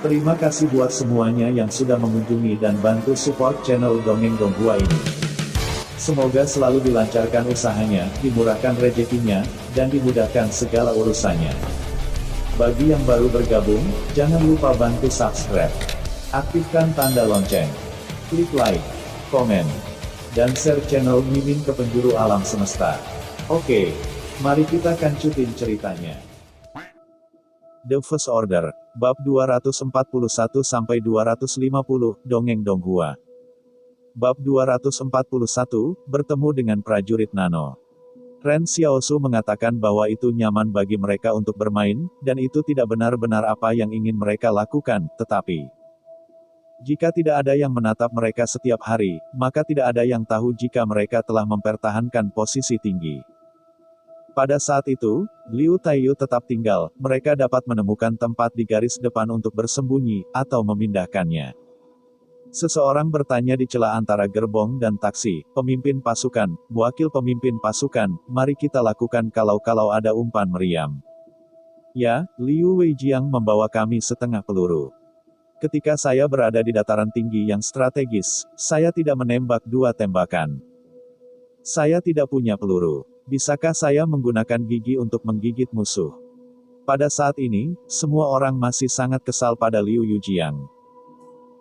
Terima kasih buat semuanya yang sudah mengunjungi dan bantu support channel Dongeng Donghua ini. Semoga selalu dilancarkan usahanya, dimurahkan rezekinya, dan dimudahkan segala urusannya. Bagi yang baru bergabung, jangan lupa bantu subscribe. Aktifkan tanda lonceng. Klik like, komen, dan share channel Mimin ke penjuru alam semesta. Oke, mari kita kancutin ceritanya. The First Order, Bab 241-250, Dongeng Donghua. Bab 241, bertemu dengan prajurit Nano. Ren Xiaosu mengatakan bahwa itu nyaman bagi mereka untuk bermain, dan itu tidak benar-benar apa yang ingin mereka lakukan, tetapi jika tidak ada yang menatap mereka setiap hari, maka tidak ada yang tahu jika mereka telah mempertahankan posisi tinggi. Pada saat itu, Liu Taiyu tetap tinggal, mereka dapat menemukan tempat di garis depan untuk bersembunyi, atau memindahkannya. Seseorang bertanya di celah antara gerbong dan taksi, pemimpin pasukan, wakil pemimpin pasukan, mari kita lakukan kalau ada umpan meriam. Ya, Liu Weijiang membawa kami setengah peluru. Ketika saya berada di dataran tinggi yang strategis, saya tidak menembak dua tembakan. Saya tidak punya peluru. Bisakah saya menggunakan gigi untuk menggigit musuh? Pada saat ini, semua orang masih sangat kesal pada Liu Yujiang.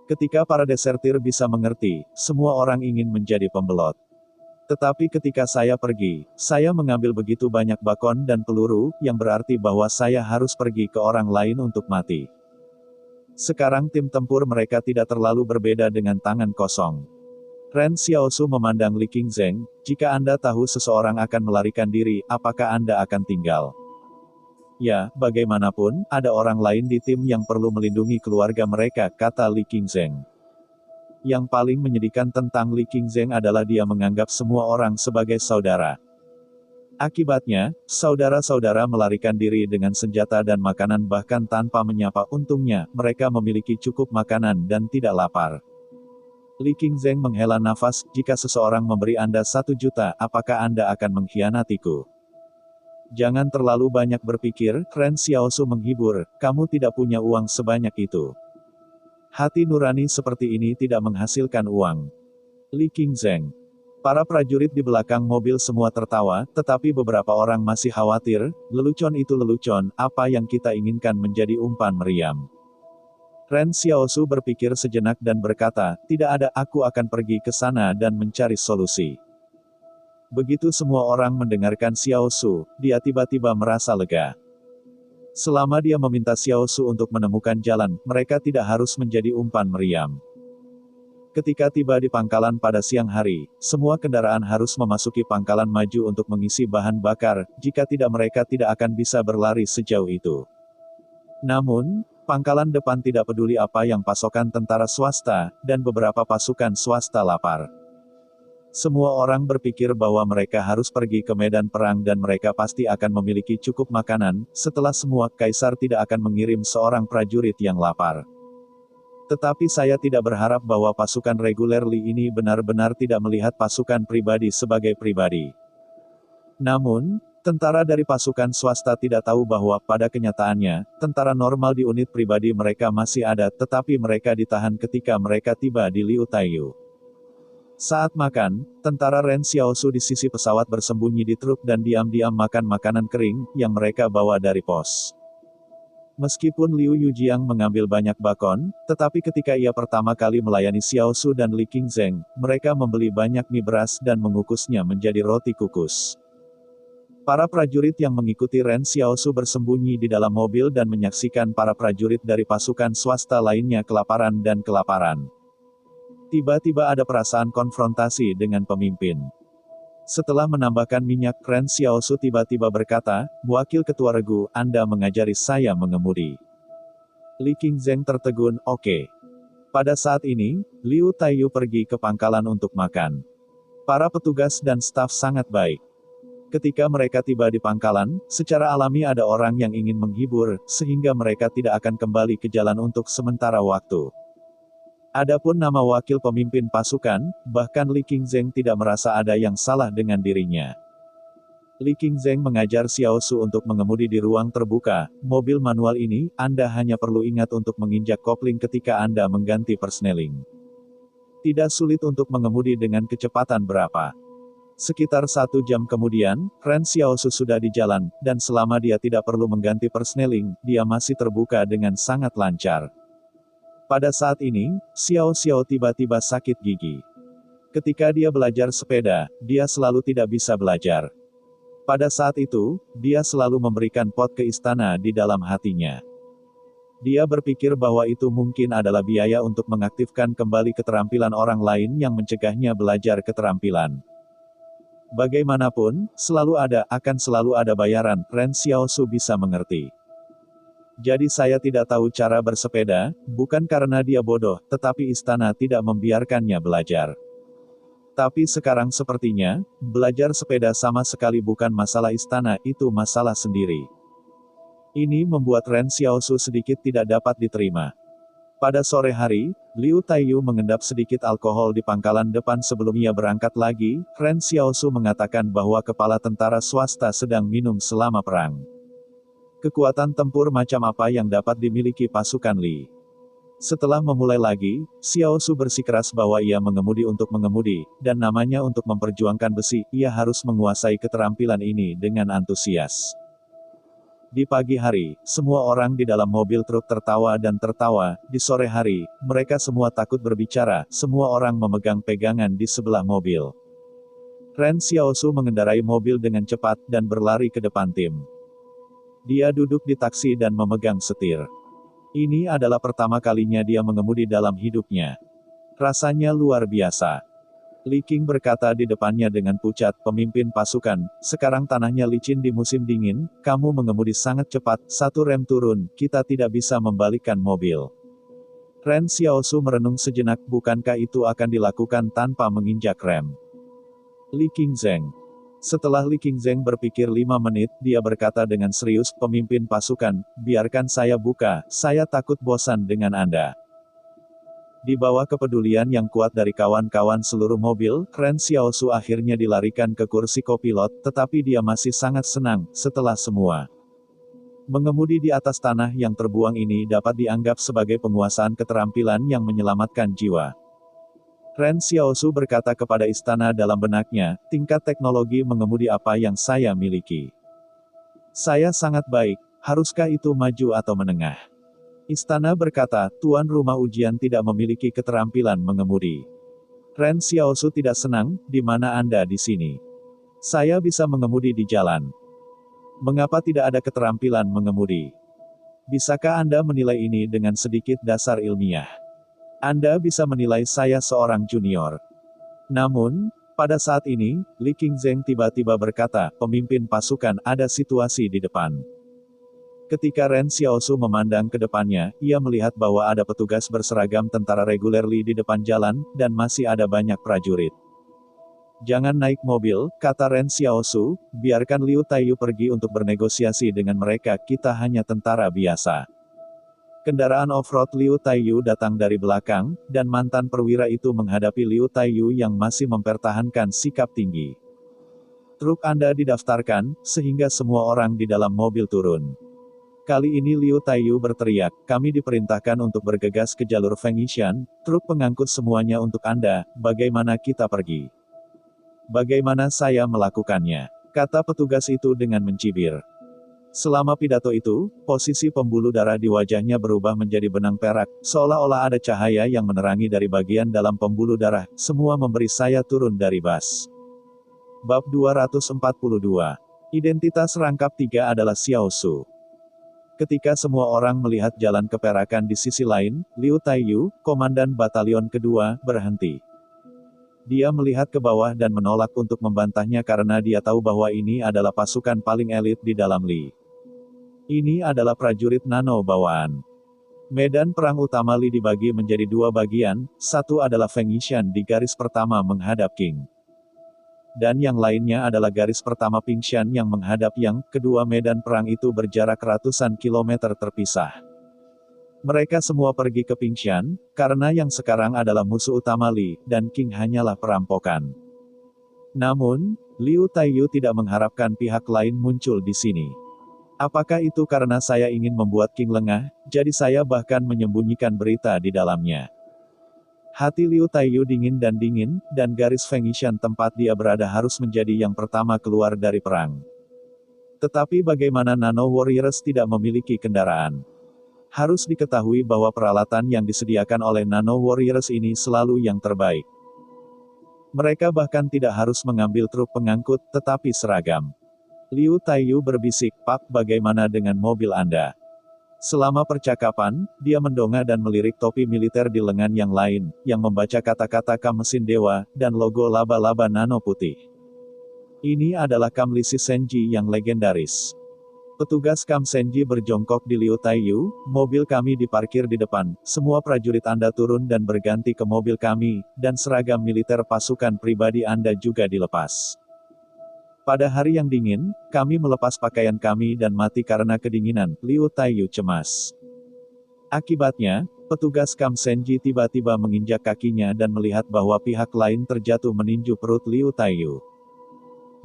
Ketika para desertir bisa mengerti, semua orang ingin menjadi pembelot. Tetapi ketika saya pergi, saya mengambil begitu banyak bakon dan peluru, yang berarti bahwa saya harus pergi ke orang lain untuk mati. Sekarang tim tempur mereka tidak terlalu berbeda dengan tangan kosong. Ren Xiaosu memandang Li Qingzheng, jika Anda tahu seseorang akan melarikan diri, apakah Anda akan tinggal? Ya, bagaimanapun, ada orang lain di tim yang perlu melindungi keluarga mereka, kata Li Qingzheng. Yang paling menyedihkan tentang Li Qingzheng adalah dia menganggap semua orang sebagai saudara. Akibatnya, saudara-saudara melarikan diri dengan senjata dan makanan bahkan tanpa menyapa. Untungnya, mereka memiliki cukup makanan dan tidak lapar. Li Qingzheng menghela nafas, jika seseorang memberi Anda 1 juta, apakah Anda akan mengkhianatiku? Jangan terlalu banyak berpikir, Ren Xiaosu menghibur, kamu tidak punya uang sebanyak itu. Hati nurani seperti ini tidak menghasilkan uang. Li Qingzheng. Para prajurit di belakang mobil semua tertawa, tetapi beberapa orang masih khawatir, lelucon itu lelucon, apa yang kita inginkan menjadi umpan meriam. Ren Xiaosu berpikir sejenak dan berkata, tidak ada, aku akan pergi ke sana dan mencari solusi. Begitu semua orang mendengarkan Xiaosu, dia tiba-tiba merasa lega. Selama dia meminta Xiaosu untuk menemukan jalan, mereka tidak harus menjadi umpan meriam. Ketika tiba di pangkalan pada siang hari, semua kendaraan harus memasuki pangkalan maju untuk mengisi bahan bakar, jika tidak mereka tidak akan bisa berlari sejauh itu. Namun, pangkalan depan tidak peduli apa yang pasokan tentara swasta, dan beberapa pasukan swasta lapar. Semua orang berpikir bahwa mereka harus pergi ke medan perang dan mereka pasti akan memiliki cukup makanan, setelah semua, kaisar tidak akan mengirim seorang prajurit yang lapar. Tetapi saya tidak berharap bahwa pasukan reguler Li ini benar-benar tidak melihat pasukan pribadi sebagai pribadi. Namun, tentara dari pasukan swasta tidak tahu bahwa, pada kenyataannya, tentara normal di unit pribadi mereka masih ada, tetapi mereka ditahan ketika mereka tiba di Liu Taiyu. Saat makan, tentara Ren Xiaosu di sisi pesawat bersembunyi di truk dan diam-diam makan makanan kering, yang mereka bawa dari pos. Meskipun Liu Yujiang mengambil banyak bakon, tetapi ketika ia pertama kali melayani Xiaosu dan Li Qingzheng, mereka membeli banyak mie beras dan mengukusnya menjadi roti kukus. Para prajurit yang mengikuti Ren Xiaosu bersembunyi di dalam mobil dan menyaksikan para prajurit dari pasukan swasta lainnya kelaparan dan kelaparan. Tiba-tiba ada perasaan konfrontasi dengan pemimpin. Setelah menambahkan minyak, Ren Xiaosu tiba-tiba berkata, wakil ketua regu, Anda mengajari saya mengemudi. Li Qingzheng tertegun, oke. Pada saat ini, Liu Taiyu pergi ke pangkalan untuk makan. Para petugas dan staf sangat baik. Ketika mereka tiba di pangkalan, secara alami ada orang yang ingin menghibur, sehingga mereka tidak akan kembali ke jalan untuk sementara waktu. Adapun nama wakil pemimpin pasukan, bahkan Li Qingzheng tidak merasa ada yang salah dengan dirinya. Li Qingzheng mengajar Xiao Su untuk mengemudi di ruang terbuka. Mobil manual ini, Anda hanya perlu ingat untuk menginjak kopling ketika Anda mengganti persneling. Tidak sulit untuk mengemudi dengan kecepatan berapa. Sekitar 1 jam kemudian, Ren Xiaosu sudah di jalan, dan selama dia tidak perlu mengganti persneling, dia masih terbuka dengan sangat lancar. Pada saat ini, Xiao Xiao tiba-tiba sakit gigi. Ketika dia belajar sepeda, dia selalu tidak bisa belajar. Pada saat itu, dia selalu memberikan pot ke istana di dalam hatinya. Dia berpikir bahwa itu mungkin adalah biaya untuk mengaktifkan kembali keterampilan orang lain yang mencegahnya belajar keterampilan. Bagaimanapun, akan selalu ada bayaran, Ren Xiaosu bisa mengerti. Jadi saya tidak tahu cara bersepeda, bukan karena dia bodoh, tetapi istana tidak membiarkannya belajar. Tapi sekarang sepertinya, belajar sepeda sama sekali bukan masalah istana, itu masalah sendiri. Ini membuat Ren Xiaosu sedikit tidak dapat diterima. Pada sore hari, Liu Taiyu mengendap sedikit alkohol di pangkalan depan sebelum ia berangkat lagi. Ren Xiaosu mengatakan bahwa kepala tentara swasta sedang minum selama perang. Kekuatan tempur macam apa yang dapat dimiliki pasukan Li? Setelah memulai lagi, Xiao Su bersikeras bahwa ia mengemudi untuk mengemudi, dan namanya untuk memperjuangkan besi, ia harus menguasai keterampilan ini dengan antusias. Di pagi hari, semua orang di dalam mobil truk tertawa dan tertawa. Di sore hari, mereka semua takut berbicara, semua orang memegang pegangan di sebelah mobil. Ren Xiao Su mengendarai mobil dengan cepat dan berlari ke depan tim. Dia duduk di taksi dan memegang setir. Ini adalah pertama kalinya dia mengemudi dalam hidupnya. Rasanya luar biasa. Li Qing berkata di depannya dengan pucat, pemimpin pasukan, sekarang tanahnya licin di musim dingin, kamu mengemudi sangat cepat, satu rem turun, kita tidak bisa membalikkan mobil. Ren Xiaosu merenung sejenak, bukankah itu akan dilakukan tanpa menginjak rem? Li Qingzheng. Setelah Li Qingzheng berpikir 5 menit, dia berkata dengan serius, pemimpin pasukan, biarkan saya buka, saya takut bosan dengan Anda. Di bawah kepedulian yang kuat dari kawan-kawan seluruh mobil, Ren Xiaosu akhirnya dilarikan ke kursi kopilot, tetapi dia masih sangat senang, setelah semua. Mengemudi di atas tanah yang terbuang ini dapat dianggap sebagai penguasaan keterampilan yang menyelamatkan jiwa. Ren Xiaosu berkata kepada istana dalam benaknya, tingkat teknologi mengemudi apa yang saya miliki. Saya sangat baik, haruskah itu maju atau menengah? Istana berkata, tuan rumah ujian tidak memiliki keterampilan mengemudi. Ren Xiaosu tidak senang, di mana Anda di sini? Saya bisa mengemudi di jalan. Mengapa tidak ada keterampilan mengemudi? Bisakah Anda menilai ini dengan sedikit dasar ilmiah? Anda bisa menilai saya seorang junior. Namun, pada saat ini, Li Qingzheng tiba-tiba berkata, pemimpin pasukan, ada situasi di depan. Ketika Ren Xiaosu memandang ke depannya, ia melihat bahwa ada petugas berseragam tentara reguler Li di depan jalan, dan masih ada banyak prajurit. Jangan naik mobil, kata Ren Xiaosu, biarkan Liu Taiyu pergi untuk bernegosiasi dengan mereka, kita hanya tentara biasa. Kendaraan off-road Liu Taiyu datang dari belakang, dan mantan perwira itu menghadapi Liu Taiyu yang masih mempertahankan sikap tinggi. Truk Anda didaftarkan, sehingga semua orang di dalam mobil turun. Kali ini Liu Taiyu berteriak, kami diperintahkan untuk bergegas ke jalur Fengshan, truk pengangkut semuanya untuk Anda, bagaimana kita pergi? Bagaimana saya melakukannya? Kata petugas itu dengan mencibir. Selama pidato itu, posisi pembuluh darah di wajahnya berubah menjadi benang perak, seolah-olah ada cahaya yang menerangi dari bagian dalam pembuluh darah, semua memberi saya turun dari bas. Bab 242. Identitas rangkap 3 adalah Xiao Su. Ketika semua orang melihat jalan keperakan di sisi lain, Liu Taiyu, komandan batalion kedua, berhenti. Dia melihat ke bawah dan menolak untuk membantahnya karena dia tahu bahwa ini adalah pasukan paling elit di dalam Li. Ini adalah prajurit nano bawaan. Medan perang utama Li dibagi menjadi 2 bagian, satu adalah Fengshan di garis pertama menghadap Qing. Dan yang lainnya adalah garis pertama Pingshan yang menghadap Yang. Kedua medan perang itu berjarak ratusan kilometer terpisah. Mereka semua pergi ke Pingshan, karena yang sekarang adalah musuh utama Li, dan Qing hanyalah perampokan. Namun, Liu Taiyu tidak mengharapkan pihak lain muncul di sini. Apakah itu karena saya ingin membuat King lengah, jadi saya bahkan menyembunyikan berita di dalamnya. Hati Liu Taiyu dingin, dan garis Fengshan tempat dia berada harus menjadi yang pertama keluar dari perang. Tetapi bagaimana Nano Warriors tidak memiliki kendaraan? Harus diketahui bahwa peralatan yang disediakan oleh Nano Warriors ini selalu yang terbaik. Mereka bahkan tidak harus mengambil truk pengangkut, tetapi seragam. Liu Taiyu berbisik, "Pak, bagaimana dengan mobil Anda?" Selama percakapan, dia mendongak dan melirik topi militer di lengan yang lain, yang membaca kata-kata Kam Mesin Dewa, dan logo laba-laba nano putih. Ini adalah Kam Lisi Senji yang legendaris. Petugas Kam Senji berjongkok di Liu Taiyu, "Mobil kami diparkir di depan, semua prajurit Anda turun dan berganti ke mobil kami, dan seragam militer pasukan pribadi Anda juga dilepas. Pada hari yang dingin, kami melepas pakaian kami dan mati karena kedinginan." Liu Taiyu cemas. Akibatnya, petugas Kam Senji tiba-tiba menginjak kakinya dan melihat bahwa pihak lain terjatuh meninju perut Liu Taiyu.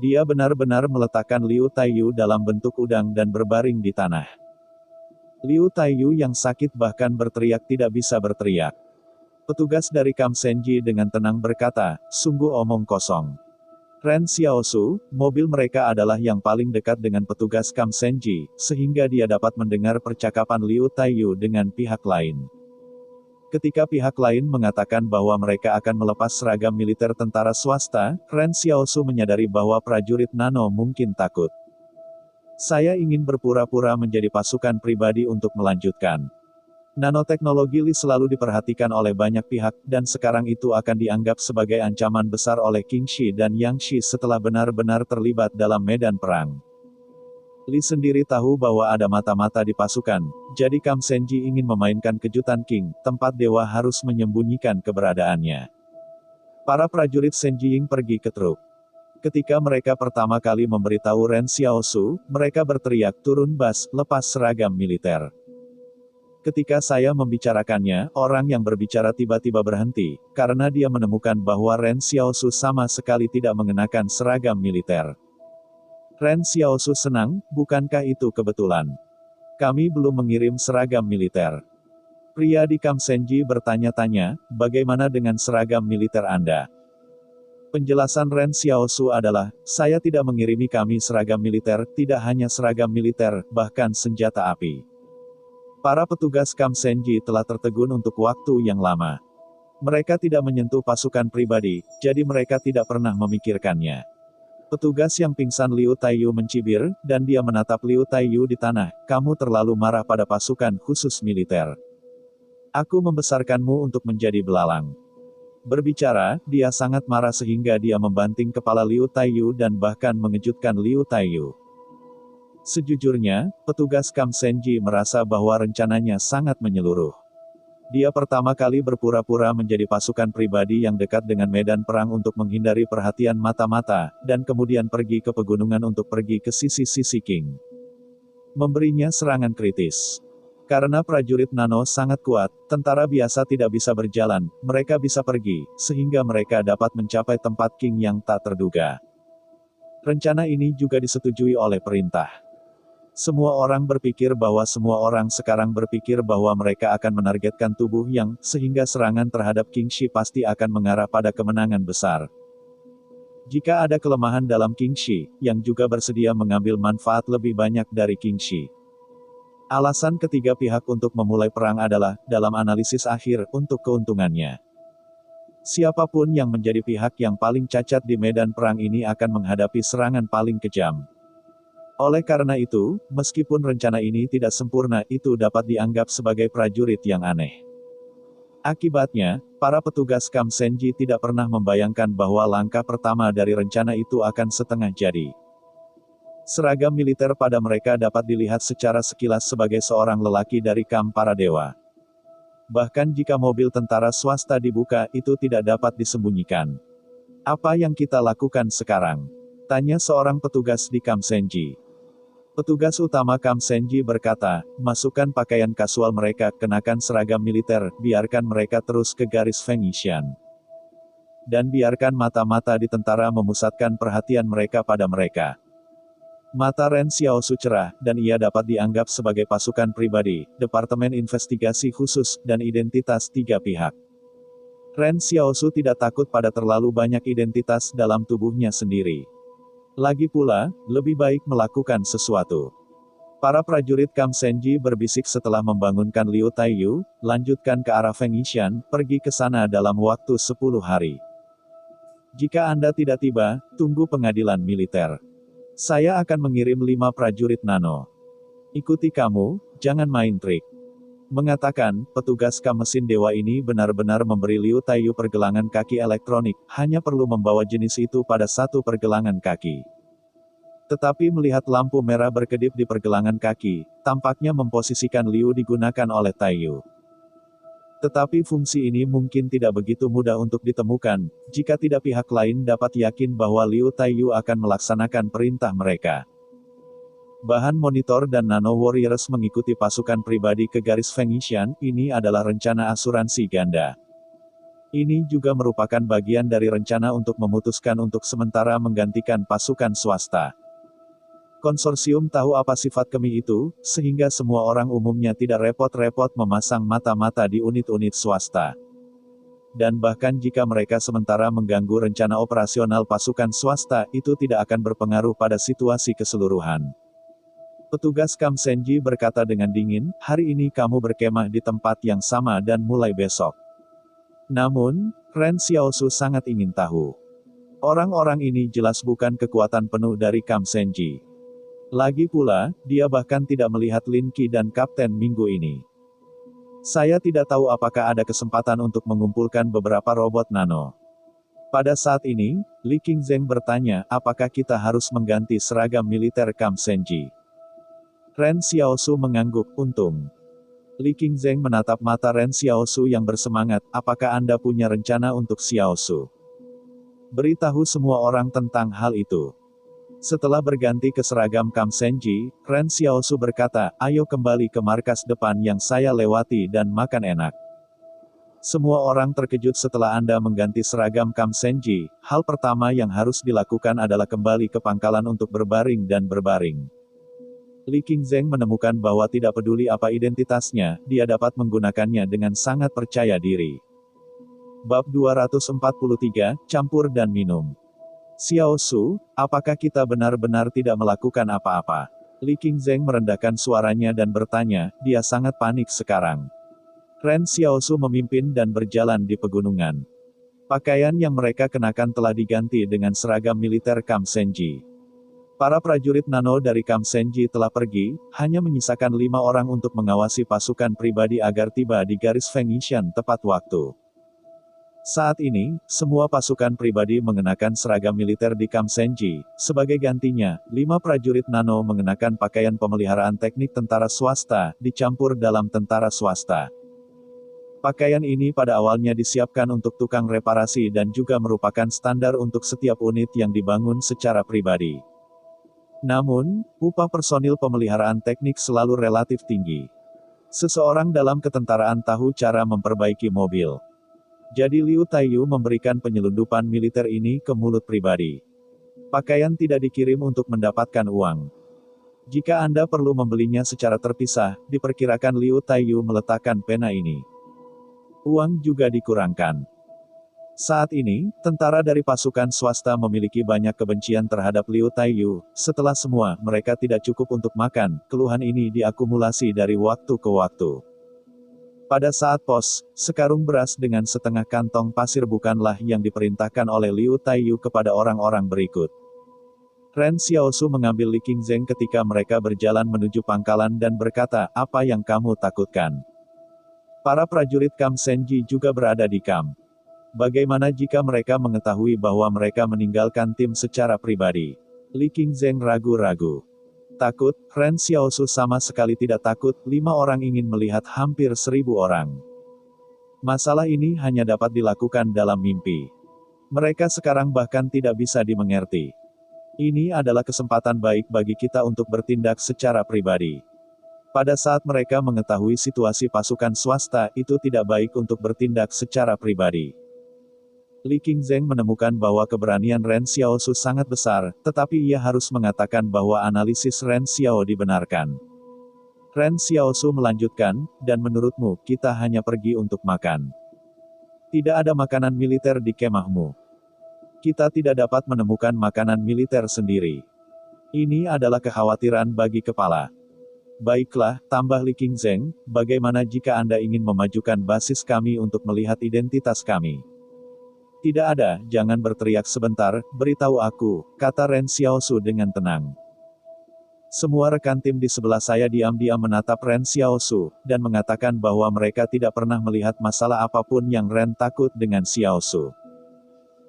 Dia benar-benar meletakkan Liu Taiyu dalam bentuk udang dan berbaring di tanah. Liu Taiyu yang sakit bahkan berteriak tidak bisa berteriak. Petugas dari Kam Senji dengan tenang berkata, "Sungguh omong kosong." Ren Xiaosu, mobil mereka adalah yang paling dekat dengan petugas Kam Senji, sehingga dia dapat mendengar percakapan Liu Taiyu dengan pihak lain. Ketika pihak lain mengatakan bahwa mereka akan melepas seragam militer tentara swasta, Ren Xiaosu menyadari bahwa prajurit Nano mungkin takut. "Saya ingin berpura-pura menjadi pasukan pribadi untuk melanjutkan." Nanoteknologi Li selalu diperhatikan oleh banyak pihak, dan sekarang itu akan dianggap sebagai ancaman besar oleh King Shi dan Yang Shi setelah benar-benar terlibat dalam medan perang. Li sendiri tahu bahwa ada mata-mata di pasukan, jadi Kam Senji ingin memainkan kejutan King, tempat dewa harus menyembunyikan keberadaannya. Para prajurit Senjiying pergi ke truk. Ketika mereka pertama kali memberitahu Ren Xiaosu, mereka berteriak, "Turun bas, lepas seragam militer." Ketika saya membicarakannya, orang yang berbicara tiba-tiba berhenti, karena dia menemukan bahwa Ren Xiaosu sama sekali tidak mengenakan seragam militer. Ren Xiaosu senang, "Bukankah itu kebetulan? Kami belum mengirim seragam militer." Pria di Kam Senji bertanya-tanya, "Bagaimana dengan seragam militer Anda?" Penjelasan Ren Xiaosu adalah, "Saya tidak mengirimi kami seragam militer, tidak hanya seragam militer, bahkan senjata api." Para petugas Kam Senji telah tertegun untuk waktu yang lama. Mereka tidak menyentuh pasukan pribadi, jadi mereka tidak pernah memikirkannya. Petugas yang pingsan Liu Taiyu mencibir, dan dia menatap Liu Taiyu di tanah, "Kamu terlalu marah pada pasukan khusus militer. Aku membesarkanmu untuk menjadi belalang." Berbicara, dia sangat marah sehingga dia membanting kepala Liu Taiyu dan bahkan mengejutkan Liu Taiyu. Sejujurnya, petugas Kam Senji merasa bahwa rencananya sangat menyeluruh. Dia pertama kali berpura-pura menjadi pasukan pribadi yang dekat dengan medan perang untuk menghindari perhatian mata-mata, dan kemudian pergi ke pegunungan untuk pergi ke sisi-sisi King. Memberinya serangan kritis. Karena prajurit Nano sangat kuat, tentara biasa tidak bisa berjalan, mereka bisa pergi, sehingga mereka dapat mencapai tempat King yang tak terduga. Rencana ini juga disetujui oleh perintah. Semua orang berpikir bahwa mereka akan menargetkan tubuh yang, sehingga serangan terhadap King Shi pasti akan mengarah pada kemenangan besar. Jika ada kelemahan dalam King Shi, yang juga bersedia mengambil manfaat lebih banyak dari King Shi. Alasan ketiga pihak untuk memulai perang adalah, dalam analisis akhir, untuk keuntungannya. Siapapun yang menjadi pihak yang paling cacat di medan perang ini akan menghadapi serangan paling kejam. Oleh karena itu, meskipun rencana ini tidak sempurna, itu dapat dianggap sebagai prajurit yang aneh. Akibatnya, para petugas Kam Senji tidak pernah membayangkan bahwa langkah pertama dari rencana itu akan setengah jadi. Seragam militer pada mereka dapat dilihat secara sekilas sebagai seorang lelaki dari Kam para dewa. Bahkan jika mobil tentara swasta dibuka, itu tidak dapat disembunyikan. "Apa yang kita lakukan sekarang?" tanya seorang petugas di Kam Senji. Petugas utama Kam Senji berkata, "Masukkan pakaian kasual mereka, kenakan seragam militer, biarkan mereka terus ke garis Fengshan." Dan biarkan mata-mata di tentara memusatkan perhatian mereka pada mereka. Mata Ren Xiaosu cerah, dan ia dapat dianggap sebagai pasukan pribadi, Departemen Investigasi Khusus, dan identitas tiga pihak. Ren Xiaosu tidak takut pada terlalu banyak identitas dalam tubuhnya sendiri. Lagi pula, lebih baik melakukan sesuatu. Para prajurit Kam Senji berbisik setelah membangunkan Liu Taiyu, lanjutkan ke arah Feng Yishan, pergi ke sana dalam waktu 10 hari. Jika Anda tidak tiba, tunggu pengadilan militer. Saya akan mengirim 5 prajurit nano. Ikuti kamu, jangan main trik. Mengatakan, petugas Kam mesin dewa ini benar-benar memberi Liu Taiyu pergelangan kaki elektronik, hanya perlu membawa jenis itu pada satu pergelangan kaki. Tetapi melihat lampu merah berkedip di pergelangan kaki, tampaknya memposisikan Liu digunakan oleh Taiyu. Tetapi fungsi ini mungkin tidak begitu mudah untuk ditemukan, jika tidak pihak lain dapat yakin bahwa Liu Taiyu akan melaksanakan perintah mereka. Bahan monitor dan Nano Warriors mengikuti pasukan pribadi ke garis Feng Yishan, ini adalah rencana asuransi ganda. Ini juga merupakan bagian dari rencana untuk memutuskan untuk sementara menggantikan pasukan swasta. Konsorsium tahu apa sifat kami itu, sehingga semua orang umumnya tidak repot-repot memasang mata-mata di unit-unit swasta. Dan bahkan jika mereka sementara mengganggu rencana operasional pasukan swasta, itu tidak akan berpengaruh pada situasi keseluruhan. Petugas Kam Senji berkata dengan dingin, hari ini kamu berkemah di tempat yang sama dan mulai besok. Namun, Ren Xiaosu sangat ingin tahu. Orang-orang ini jelas bukan kekuatan penuh dari Kam Senji. Lagi pula, dia bahkan tidak melihat Lin Qi dan Kapten Minggu ini. Saya tidak tahu apakah ada kesempatan untuk mengumpulkan beberapa robot nano. Pada saat ini, Li Qingzheng bertanya, apakah kita harus mengganti seragam militer Kam Senji? Ren Xiaosu mengangguk, untung. Li Qingzheng menatap mata Ren Xiaosu yang bersemangat, apakah Anda punya rencana untuk Xiaosu? Beritahu semua orang tentang hal itu. Setelah berganti ke seragam Kam Senji, Ren Xiaosu berkata, ayo kembali ke markas depan yang saya lewati dan makan enak. Semua orang terkejut setelah Anda mengganti seragam Kam Senji, hal pertama yang harus dilakukan adalah kembali ke pangkalan untuk berbaring dan berbaring. Li Qingzheng menemukan bahwa tidak peduli apa identitasnya, dia dapat menggunakannya dengan sangat percaya diri. Bab 243, Campur dan Minum. Xiaosu, apakah kita benar-benar tidak melakukan apa-apa? Li Qingzheng merendahkan suaranya dan bertanya, dia sangat panik sekarang. Ren Xiaosu memimpin dan berjalan di pegunungan. Pakaian yang mereka kenakan telah diganti dengan seragam militer Kam Senji. Para prajurit nano dari Kam Senji telah pergi, hanya menyisakan 5 orang untuk mengawasi pasukan pribadi agar tiba di garis Feng Yishan tepat waktu. Saat ini, semua pasukan pribadi mengenakan seragam militer di Kam Senji. Sebagai gantinya, 5 prajurit nano mengenakan pakaian pemeliharaan teknik tentara swasta, dicampur dalam tentara swasta. Pakaian ini pada awalnya disiapkan untuk tukang reparasi dan juga merupakan standar untuk setiap unit yang dibangun secara pribadi. Namun, upah personil pemeliharaan teknik selalu relatif tinggi. Seseorang dalam ketentaraan tahu cara memperbaiki mobil. Jadi Liu Taiyu memberikan penyelundupan militer ini ke mulut pribadi. Pakaian tidak dikirim untuk mendapatkan uang. Jika Anda perlu membelinya secara terpisah, diperkirakan Liu Taiyu meletakkan pena ini. Uang juga dikurangkan. Saat ini, tentara dari pasukan swasta memiliki banyak kebencian terhadap Liu Taiyu. Setelah semua, mereka tidak cukup untuk makan, keluhan ini diakumulasi dari waktu ke waktu. Pada saat pos, sekarung beras dengan setengah kantong pasir bukanlah yang diperintahkan oleh Liu Taiyu kepada orang-orang berikut. Ren Xiaosu mengambil Li Qingzheng ketika mereka berjalan menuju pangkalan dan berkata, apa yang kamu takutkan? Para prajurit Kam Senji juga berada di kamp. Bagaimana jika mereka mengetahui bahwa mereka meninggalkan tim secara pribadi? Li Qingzheng ragu-ragu. Takut, Ren Xiaosu sama sekali tidak takut, 5 orang ingin melihat hampir 1000 orang. Masalah ini hanya dapat dilakukan dalam mimpi. Mereka sekarang bahkan tidak bisa dimengerti. Ini adalah kesempatan baik bagi kita untuk bertindak secara pribadi. Pada saat mereka mengetahui situasi pasukan swasta, itu tidak baik untuk bertindak secara pribadi. Li Qingzheng menemukan bahwa keberanian Ren Xiaosu sangat besar, tetapi ia harus mengatakan bahwa analisis Ren Xiao dibenarkan. Ren Xiaosu melanjutkan, dan menurutmu, kita hanya pergi untuk makan. Tidak ada makanan militer di kemahmu. Kita tidak dapat menemukan makanan militer sendiri. Ini adalah kekhawatiran bagi kepala. Baiklah, tambah Li Qingzheng, bagaimana jika Anda ingin memajukan basis kami untuk melihat identitas kami? Tidak ada, jangan berteriak sebentar, beritahu aku, kata Ren Xiaosu dengan tenang. Semua rekan tim di sebelah saya diam-diam menatap Ren Xiaosu, dan mengatakan bahwa mereka tidak pernah melihat masalah apapun yang Ren takut dengan Xiaosu.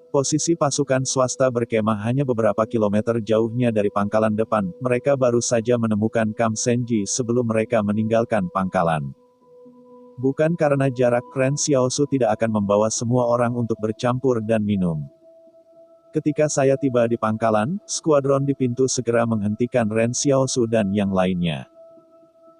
Posisi pasukan swasta berkemah hanya beberapa kilometer jauhnya dari pangkalan depan, mereka baru saja menemukan Kam Senji sebelum mereka meninggalkan pangkalan. Bukan karena jarak, Ren Xiaosu tidak akan membawa semua orang untuk bercampur dan minum. Ketika saya tiba di pangkalan, skuadron di pintu segera menghentikan Ren Xiaosu dan yang lainnya.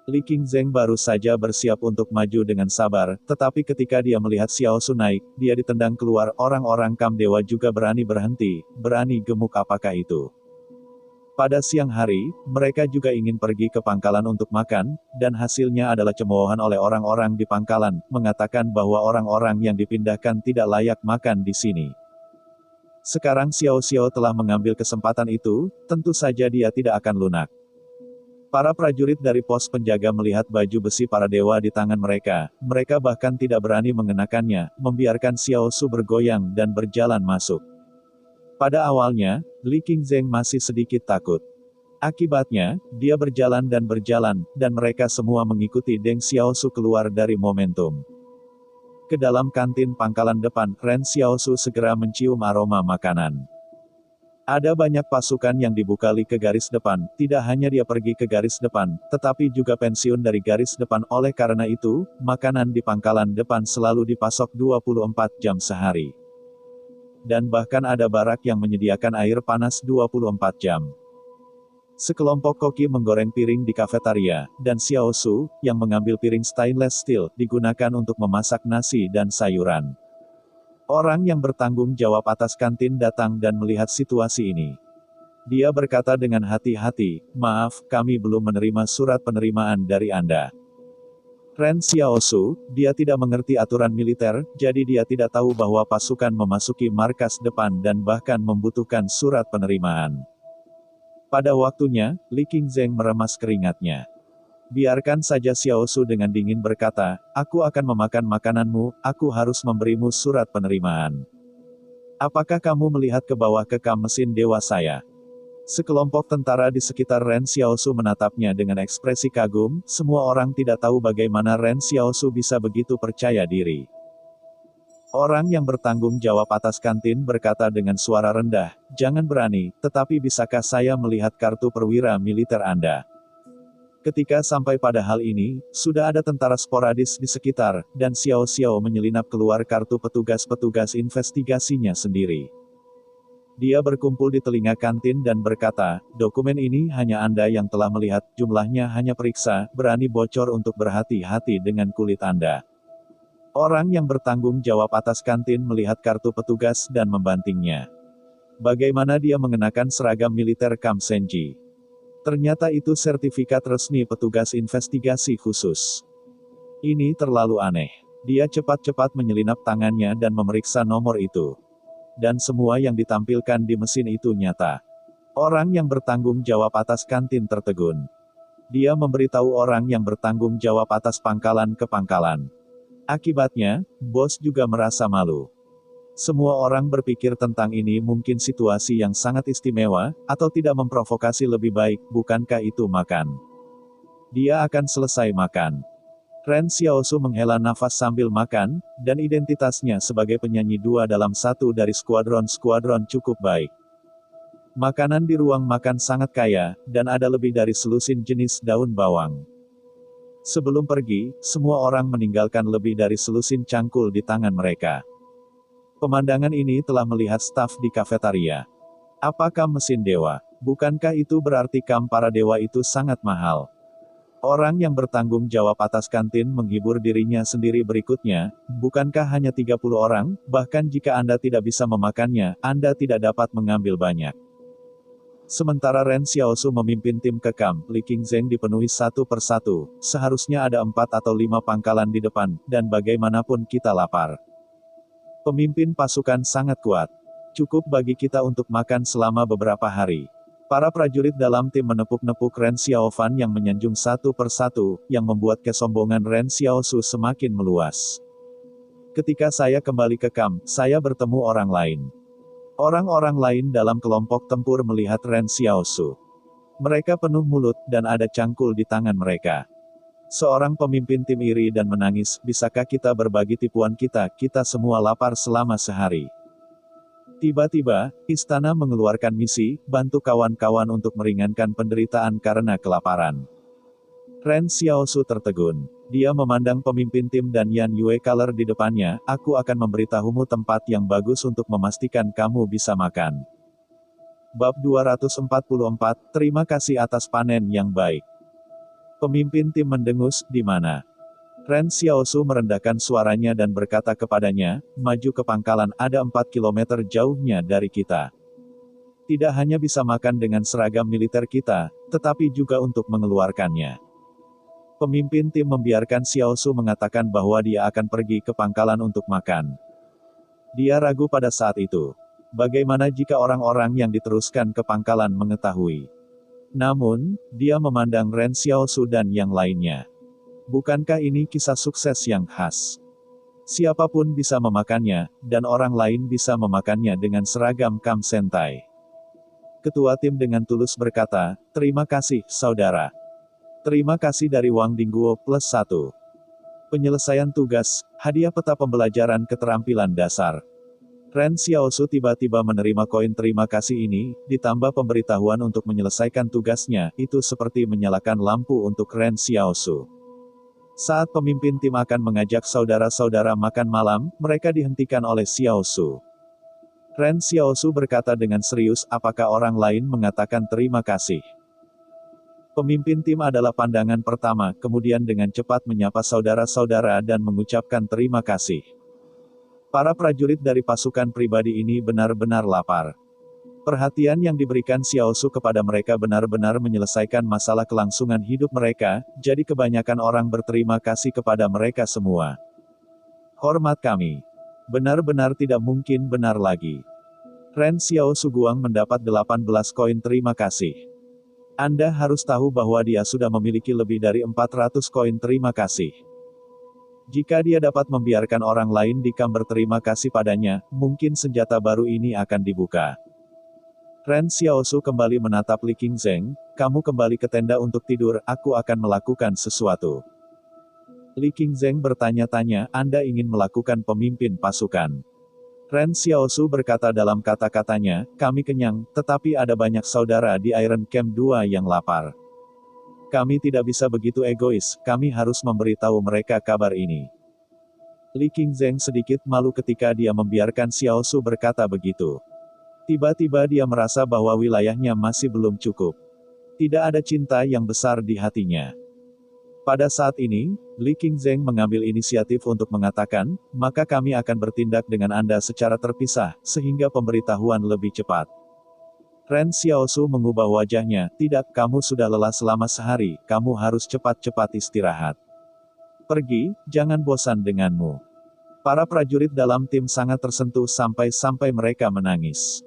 Li Qingzheng baru saja bersiap untuk maju dengan sabar, tetapi ketika dia melihat Xiaosu naik, dia ditendang keluar. Orang-orang Kam Dewa juga berani berhenti, berani gemuk apakah itu. Pada siang hari, mereka juga ingin pergi ke pangkalan untuk makan, dan hasilnya adalah cemoohan oleh orang-orang di pangkalan, mengatakan bahwa orang-orang yang dipindahkan tidak layak makan di sini. Sekarang Xiao Xiao telah mengambil kesempatan itu, tentu saja dia tidak akan lunak. Para prajurit dari pos penjaga melihat baju besi para dewa di tangan mereka, mereka bahkan tidak berani mengenakannya, membiarkan Xiao Su bergoyang dan berjalan masuk. Pada awalnya, Li Qingzheng masih sedikit takut. Akibatnya, dia berjalan, dan mereka semua mengikuti Deng Xiaosu keluar dari momentum. Ke dalam kantin pangkalan depan, Ren Xiaosu segera mencium aroma makanan. Ada banyak pasukan yang dibuka Li ke garis depan, tidak hanya dia pergi ke garis depan, tetapi juga pensiun dari garis depan. Oleh karena itu, makanan di pangkalan depan selalu dipasok 24 jam sehari. Dan bahkan ada barak yang menyediakan air panas 24 jam. Sekelompok koki menggoreng piring di kafetaria, dan Xiao Su, yang mengambil piring stainless steel, digunakan untuk memasak nasi dan sayuran. Orang yang bertanggung jawab atas kantin datang dan melihat situasi ini. Dia berkata dengan hati-hati, maaf, kami belum menerima surat penerimaan dari Anda. Ren Xiaosu, dia tidak mengerti aturan militer, jadi dia tidak tahu bahwa pasukan memasuki markas depan dan bahkan membutuhkan surat penerimaan. Pada waktunya, Li Qingzheng meremas keringatnya. Biarkan saja Xiaosu dengan dingin berkata, aku akan memakan makananmu, aku harus memberimu surat penerimaan. Apakah kamu melihat ke bawah ke kam mesin dewa saya? Sekelompok tentara di sekitar Ren Xiaosu menatapnya dengan ekspresi kagum, semua orang tidak tahu bagaimana Ren Xiaosu bisa begitu percaya diri. Orang yang bertanggung jawab atas kantin berkata dengan suara rendah, jangan berani, tetapi bisakah saya melihat kartu perwira militer Anda? Ketika sampai pada hal ini, sudah ada tentara sporadis di sekitar, dan Xiao Xiao menyelinap keluar kartu petugas-petugas investigasinya sendiri. Dia berkumpul di telinga kantin dan berkata, dokumen ini hanya Anda yang telah melihat, jumlahnya hanya periksa, berani bocor untuk berhati-hati dengan kulit Anda. Orang yang bertanggung jawab atas kantin melihat kartu petugas dan membantingnya. Bagaimana dia mengenakan seragam militer Kam Senji? Ternyata itu sertifikat resmi petugas investigasi khusus. Ini terlalu aneh. Dia cepat-cepat menyelinap tangannya dan memeriksa nomor itu. Dan semua yang ditampilkan di mesin itu nyata. Orang yang bertanggung jawab atas kantin tertegun. Dia memberitahu orang yang bertanggung jawab atas pangkalan ke pangkalan. Akibatnya, bos juga merasa malu. Semua orang berpikir tentang ini mungkin situasi yang sangat istimewa, atau tidak memprovokasi lebih baik, bukankah itu makan? Dia akan selesai makan. Ren Xiaosu menghela nafas sambil makan, dan identitasnya sebagai penyanyi 2 dalam 1 dari skuadron-skuadron cukup baik. Makanan di ruang makan sangat kaya, dan ada lebih dari selusin jenis daun bawang. Sebelum pergi, semua orang meninggalkan lebih dari selusin cangkul di tangan mereka. Pemandangan ini telah melihat staf di kafetaria. Apakah mesin dewa? Bukankah itu berarti kam para dewa itu sangat mahal? Orang yang bertanggung jawab atas kantin menghibur dirinya sendiri berikutnya, bukankah hanya 30 orang, bahkan jika Anda tidak bisa memakannya, Anda tidak dapat mengambil banyak. Sementara Ren Xiaosu memimpin tim ke kamp, Li Qingzheng dipenuhi satu persatu, seharusnya ada 4 atau 5 pangkalan di depan, dan bagaimanapun kita lapar. Pemimpin pasukan sangat kuat. Cukup bagi kita untuk makan selama beberapa hari. Para prajurit dalam tim menepuk-nepuk Ren Xiaofan yang menyanjung satu persatu, yang membuat kesombongan Ren Xiaosu semakin meluas. Ketika saya kembali ke kamp, saya bertemu orang lain. Orang-orang lain dalam kelompok tempur melihat Ren Xiaosu. Mereka penuh mulut, dan ada cangkul di tangan mereka. Seorang pemimpin tim iri dan menangis, bisakah kita berbagi tipuan kita, kita semua lapar selama sehari. Tiba-tiba, istana mengeluarkan misi, bantu kawan-kawan untuk meringankan penderitaan karena kelaparan. Ren Xiaosu tertegun. Dia memandang pemimpin tim dan Yan Yue Color di depannya, aku akan memberitahumu tempat yang bagus untuk memastikan kamu bisa makan. Bab 244, terima kasih atas panen yang baik. Pemimpin tim mendengus, di mana? Ren Xiaosu merendahkan suaranya dan berkata kepadanya, maju ke pangkalan, ada 4 kilometer jauhnya dari kita. Tidak hanya bisa makan dengan seragam militer kita, tetapi juga untuk mengeluarkannya. Pemimpin tim membiarkan Xiaosu mengatakan bahwa dia akan pergi ke pangkalan untuk makan. Dia ragu pada saat itu. Bagaimana jika orang-orang yang diteruskan ke pangkalan mengetahui? Namun, dia memandang Ren Xiaosu dan yang lainnya. Bukankah ini kisah sukses yang khas? Siapapun bisa memakannya, dan orang lain bisa memakannya dengan seragam Kam Sentai. Ketua tim dengan tulus berkata, terima kasih, saudara. Terima kasih dari Wang Dingguo +1. Penyelesaian tugas, hadiah peta pembelajaran keterampilan dasar. Ren Xiaosu tiba-tiba menerima koin terima kasih ini, ditambah pemberitahuan untuk menyelesaikan tugasnya, itu seperti menyalakan lampu untuk Ren Xiaosu. Saat pemimpin tim akan mengajak saudara-saudara makan malam, mereka dihentikan oleh Xiaosu. Ren Xiaosu berkata dengan serius, apakah orang lain mengatakan terima kasih? Pemimpin tim adalah pandangan pertama, kemudian dengan cepat menyapa saudara-saudara dan mengucapkan terima kasih. Para prajurit dari pasukan pribadi ini benar-benar lapar. Perhatian yang diberikan Xiaosu kepada mereka benar-benar menyelesaikan masalah kelangsungan hidup mereka, jadi kebanyakan orang berterima kasih kepada mereka semua. Hormat kami. Benar-benar tidak mungkin benar lagi. Ren Xiaosu Guang mendapat 18 koin terima kasih. Anda harus tahu bahwa dia sudah memiliki lebih dari 400 koin terima kasih. Jika dia dapat membiarkan orang lain di kamp berterima kasih padanya, mungkin senjata baru ini akan dibuka. Ren Xiaosu kembali menatap Li Qingzheng, kamu kembali ke tenda untuk tidur, aku akan melakukan sesuatu. Li Qingzheng bertanya-tanya, Anda ingin melakukan pemimpin pasukan. Ren Xiaosu berkata dalam kata-katanya, kami kenyang, tetapi ada banyak saudara di Iron Camp 2 yang lapar. Kami tidak bisa begitu egois, kami harus memberitahu mereka kabar ini. Li Qingzheng sedikit malu ketika dia membiarkan Xiaosu berkata begitu. Tiba-tiba dia merasa bahwa wilayahnya masih belum cukup. Tidak ada cinta yang besar di hatinya. Pada saat ini, Li Qingzheng mengambil inisiatif untuk mengatakan, maka kami akan bertindak dengan Anda secara terpisah, sehingga pemberitahuan lebih cepat. Ren Xiaosu mengubah wajahnya, tidak, kamu sudah lelah selama sehari, kamu harus cepat-cepat istirahat. Pergi, jangan bosan denganmu. Para prajurit dalam tim sangat tersentuh sampai-sampai mereka menangis.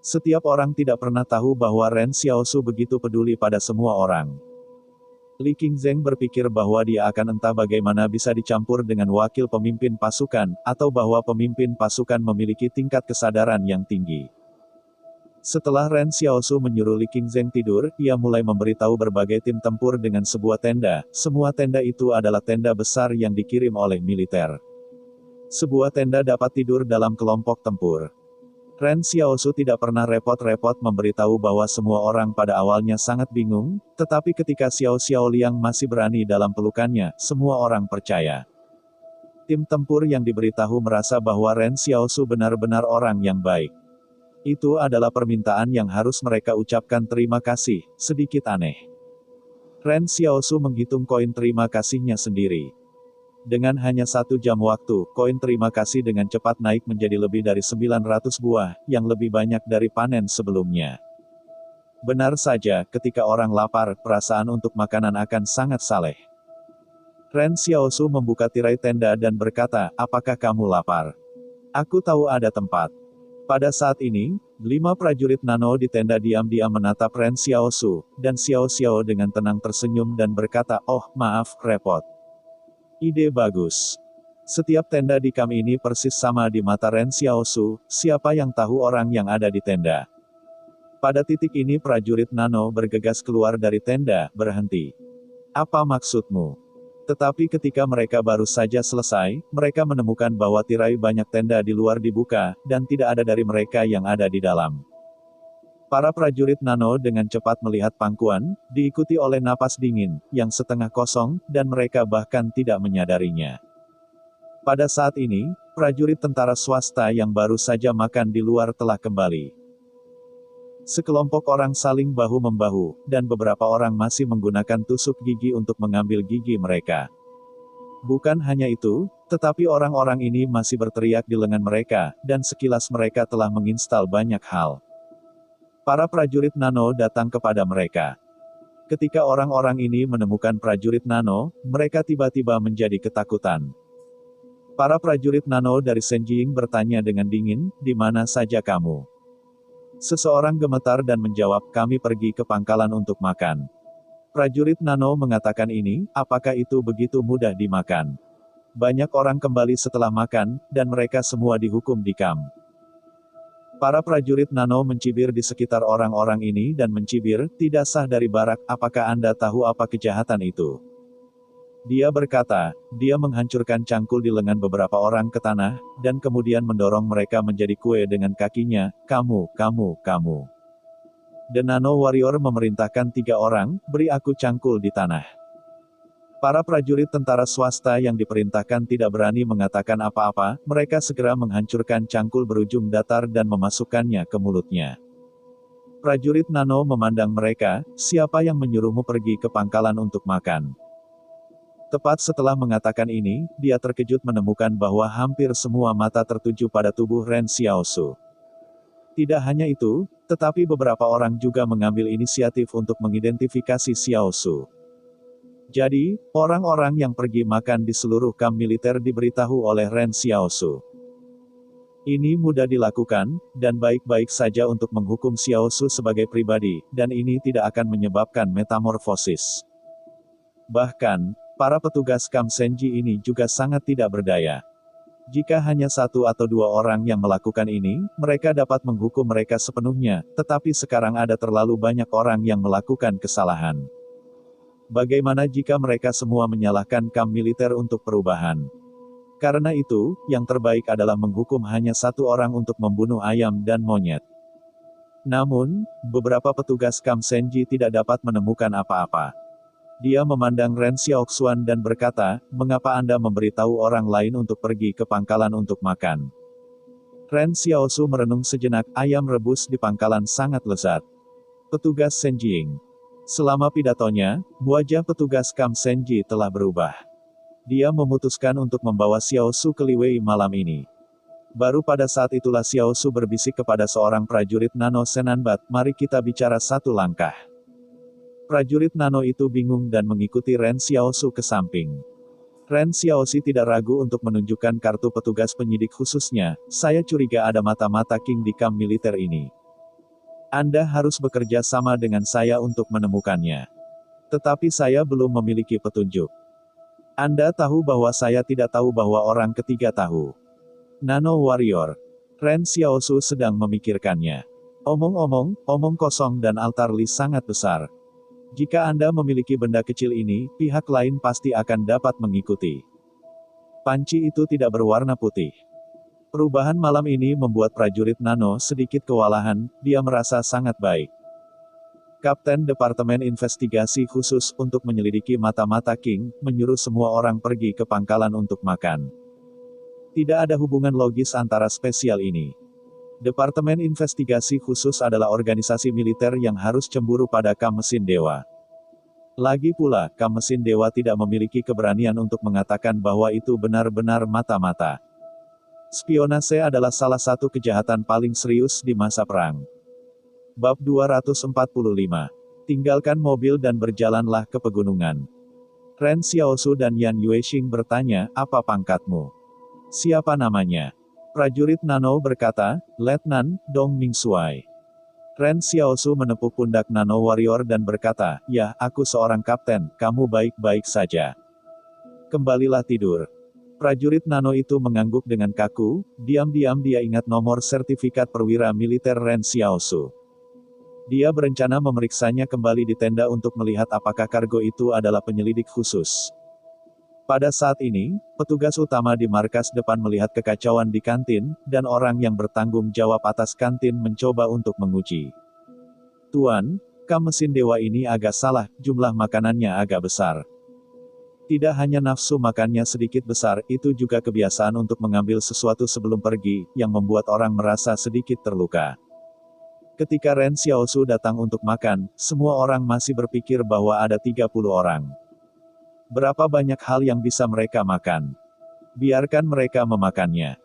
Setiap orang tidak pernah tahu bahwa Ren Xiaosu begitu peduli pada semua orang. Li Qingzheng berpikir bahwa dia akan entah bagaimana bisa dicampur dengan wakil pemimpin pasukan, atau bahwa pemimpin pasukan memiliki tingkat kesadaran yang tinggi. Setelah Ren Xiaosu menyuruh Li Qingzheng tidur, ia mulai memberitahu berbagai tim tempur dengan sebuah tenda. Semua tenda itu adalah tenda besar yang dikirim oleh militer. Sebuah tenda dapat tidur dalam kelompok tempur. Ren Xiaosu tidak pernah repot-repot memberitahu bahwa semua orang pada awalnya sangat bingung, tetapi ketika Xiao Xiaoliang masih berani dalam pelukannya, semua orang percaya. Tim tempur yang diberitahu merasa bahwa Ren Xiaosu benar-benar orang yang baik. Itu adalah permintaan yang harus mereka ucapkan terima kasih, sedikit aneh. Ren Xiaosu menghitung koin terima kasihnya sendiri. Dengan hanya 1 jam waktu, koin terima kasih dengan cepat naik menjadi lebih dari 900 buah, yang lebih banyak dari panen sebelumnya. Benar saja, ketika orang lapar, perasaan untuk makanan akan sangat saleh. Ren Xiaosu membuka tirai tenda dan berkata, apakah kamu lapar? Aku tahu ada tempat. Pada saat ini, 5 prajurit nano di tenda diam-diam menatap Ren Xiaosu, dan Xiao Xiao dengan tenang tersenyum dan berkata, oh, maaf, repot. Ide bagus. Setiap tenda di kamp ini persis sama di mata Ren Xiaosu, siapa yang tahu orang yang ada di tenda. Pada titik ini prajurit nano bergegas keluar dari tenda, berhenti. Apa maksudmu? Tetapi ketika mereka baru saja selesai, mereka menemukan bahwa tirai banyak tenda di luar dibuka, dan tidak ada dari mereka yang ada di dalam. Para prajurit nano dengan cepat melihat pangkuan, diikuti oleh napas dingin, yang setengah kosong, dan mereka bahkan tidak menyadarinya. Pada saat ini, prajurit tentara swasta yang baru saja makan di luar telah kembali. Sekelompok orang saling bahu-membahu, dan beberapa orang masih menggunakan tusuk gigi untuk mengambil gigi mereka. Bukan hanya itu, tetapi orang-orang ini masih berteriak di lengan mereka, dan sekilas mereka telah menginstal banyak hal. Para prajurit nano datang kepada mereka. Ketika orang-orang ini menemukan prajurit nano, mereka tiba-tiba menjadi ketakutan. Para prajurit nano dari Senjing bertanya dengan dingin, di mana saja kamu? Seseorang gemetar dan menjawab, kami pergi ke pangkalan untuk makan. Prajurit nano mengatakan ini, apakah itu begitu mudah dimakan? Banyak orang kembali setelah makan, dan mereka semua dihukum di kamp. Para prajurit nano mencibir di sekitar orang-orang ini dan mencibir, tidak sah dari barak, apakah Anda tahu apa kejahatan itu? Dia berkata, dia menghancurkan cangkul di lengan beberapa orang ke tanah, dan kemudian mendorong mereka menjadi kue dengan kakinya, kamu. The Nano Warrior memerintahkan 3 orang, beri aku cangkul di tanah. Para prajurit tentara swasta yang diperintahkan tidak berani mengatakan apa-apa, mereka segera menghancurkan cangkul berujung datar dan memasukkannya ke mulutnya. Prajurit nano memandang mereka, siapa yang menyuruhmu pergi ke pangkalan untuk makan? Tepat setelah mengatakan ini, dia terkejut menemukan bahwa hampir semua mata tertuju pada tubuh Ren Xiaosu. Tidak hanya itu, tetapi beberapa orang juga mengambil inisiatif untuk mengidentifikasi Xiaosu. Jadi, orang-orang yang pergi makan di seluruh kamp militer diberitahu oleh Ren Xiaosu. Ini mudah dilakukan, dan baik-baik saja untuk menghukum Xiaosu sebagai pribadi, dan ini tidak akan menyebabkan metamorfosis. Bahkan, para petugas kamp Senji ini juga sangat tidak berdaya. Jika hanya 1 atau 2 orang yang melakukan ini, mereka dapat menghukum mereka sepenuhnya, tetapi sekarang ada terlalu banyak orang yang melakukan kesalahan. Bagaimana jika mereka semua menyalahkan kamp militer untuk perubahan? Karena itu, yang terbaik adalah menghukum hanya 1 orang untuk membunuh ayam dan monyet. Namun, beberapa petugas kamp Senji tidak dapat menemukan apa-apa. Dia memandang Ren Xiaoxuan dan berkata, mengapa Anda memberitahu orang lain untuk pergi ke pangkalan untuk makan? Ren Xiaosu merenung sejenak, ayam rebus di pangkalan sangat lezat. Petugas Senjing. Selama pidatonya, wajah petugas kamp Senji telah berubah. Dia memutuskan untuk membawa Xiaosu ke Liwei malam ini. Baru pada saat itulah Xiaosu berbisik kepada seorang prajurit nano Senanbat, mari kita bicara 1 langkah. Prajurit nano itu bingung dan mengikuti Ren Xiaosu ke samping. Ren Xiaosi tidak ragu untuk menunjukkan kartu petugas penyidik khususnya, saya curiga ada mata-mata King di kamp militer ini. Anda harus bekerja sama dengan saya untuk menemukannya. Tetapi saya belum memiliki petunjuk. Anda tahu bahwa saya tidak tahu bahwa orang ketiga tahu. Nano Warrior. Ren Xiaosu sedang memikirkannya. Omong kosong dan altar Li sangat besar. Jika Anda memiliki benda kecil ini, pihak lain pasti akan dapat mengikuti. Panci itu tidak berwarna putih. Perubahan malam ini membuat prajurit nano sedikit kewalahan, dia merasa sangat baik. Kapten Departemen Investigasi Khusus untuk menyelidiki mata-mata King, menyuruh semua orang pergi ke pangkalan untuk makan. Tidak ada hubungan logis antara spesial ini. Departemen Investigasi Khusus adalah organisasi militer yang harus cemburu pada kamp mesin dewa. Lagi pula, Kam mesin dewa tidak memiliki keberanian untuk mengatakan bahwa itu benar-benar mata-mata. Spionase adalah salah satu kejahatan paling serius di masa perang. Bab 245. Tinggalkan mobil dan berjalanlah ke pegunungan. Ren Xiaosu dan Yan Yuexing bertanya, apa pangkatmu? Siapa namanya? Prajurit Nano berkata, Letnan, Dong Mingsuai. Ren Xiaosu menepuk pundak Nano Warrior dan berkata, ya, aku seorang kapten, kamu baik-baik saja. Kembalilah tidur. Prajurit Nano itu mengangguk dengan kaku, diam-diam dia ingat nomor sertifikat perwira militer Ren Xiaosu. Dia berencana memeriksanya kembali di tenda untuk melihat apakah kargo itu adalah penyelidik khusus. Pada saat ini, petugas utama di markas depan melihat kekacauan di kantin, dan orang yang bertanggung jawab atas kantin mencoba untuk menguji. Tuan, Kam mesin dewa ini agak salah, jumlah makanannya agak besar. Tidak hanya nafsu makannya sedikit besar, itu juga kebiasaan untuk mengambil sesuatu sebelum pergi, yang membuat orang merasa sedikit terluka. Ketika Ren Xiaosu datang untuk makan, semua orang masih berpikir bahwa ada 30 orang. Berapa banyak hal yang bisa mereka makan? Biarkan mereka memakannya.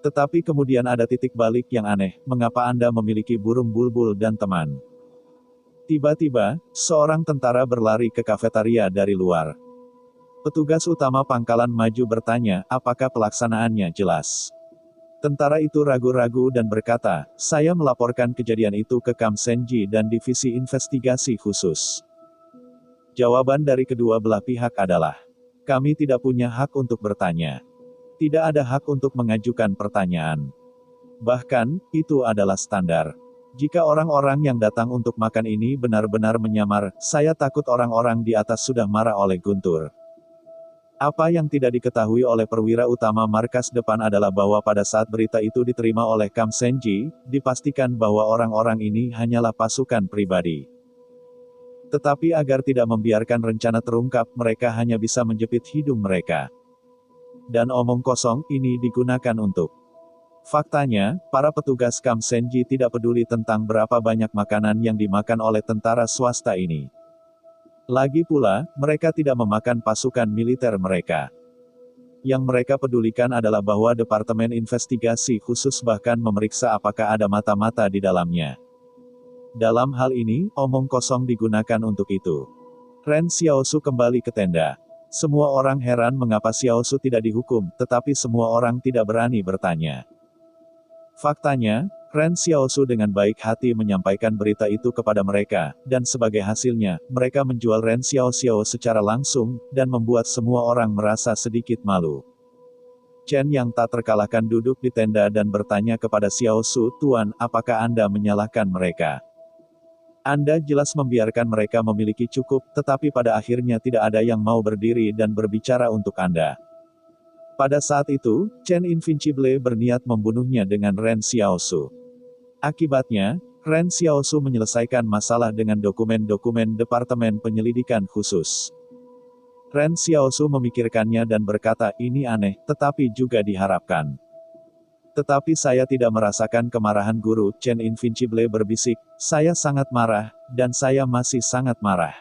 Tetapi kemudian ada titik balik yang aneh, mengapa Anda memiliki burung bulbul dan teman? Tiba-tiba, seorang tentara berlari ke kafetaria dari luar. Petugas utama pangkalan maju bertanya, apakah pelaksanaannya jelas? Tentara itu ragu-ragu dan berkata, saya melaporkan kejadian itu ke Kam Senji dan Divisi Investigasi Khusus. Jawaban dari kedua belah pihak adalah, kami tidak punya hak untuk bertanya. Tidak ada hak untuk mengajukan pertanyaan. Bahkan, itu adalah standar. Jika orang-orang yang datang untuk makan ini benar-benar menyamar, saya takut orang-orang di atas sudah marah oleh Guntur. Apa yang tidak diketahui oleh perwira utama markas depan adalah bahwa pada saat berita itu diterima oleh Kam Senji, dipastikan bahwa orang-orang ini hanyalah pasukan pribadi. Tetapi agar tidak membiarkan rencana terungkap, mereka hanya bisa menjepit hidung mereka. Dan omong kosong ini digunakan untuk. Faktanya, para petugas Kam Senji tidak peduli tentang berapa banyak makanan yang dimakan oleh tentara swasta ini. Lagi pula, mereka tidak memakan pasukan militer mereka. Yang mereka pedulikan adalah bahwa Departemen Investigasi Khusus bahkan memeriksa apakah ada mata-mata di dalamnya. Dalam hal ini, omong kosong digunakan untuk itu. Ren Xiaosu kembali ke tenda. Semua orang heran mengapa Xiaosu tidak dihukum, tetapi semua orang tidak berani bertanya. Faktanya, Ren Xiaosu dengan baik hati menyampaikan berita itu kepada mereka, dan sebagai hasilnya, mereka menjual Ren Xiaoxiao secara langsung, dan membuat semua orang merasa sedikit malu. Chen yang tak terkalahkan duduk di tenda dan bertanya kepada Xiaosu, Tuan, apakah Anda menyalahkan mereka? Anda jelas membiarkan mereka memiliki cukup, tetapi pada akhirnya tidak ada yang mau berdiri dan berbicara untuk Anda. Pada saat itu, Chen Invincible berniat membunuhnya dengan Ren Xiaosu. Akibatnya, Ren Xiaosu menyelesaikan masalah dengan dokumen-dokumen Departemen Penyelidikan Khusus. Ren Xiaosu memikirkannya dan berkata, ini aneh, tetapi juga diharapkan. Tetapi saya tidak merasakan kemarahan guru, Chen Invincible berbisik, saya sangat marah, dan saya masih sangat marah.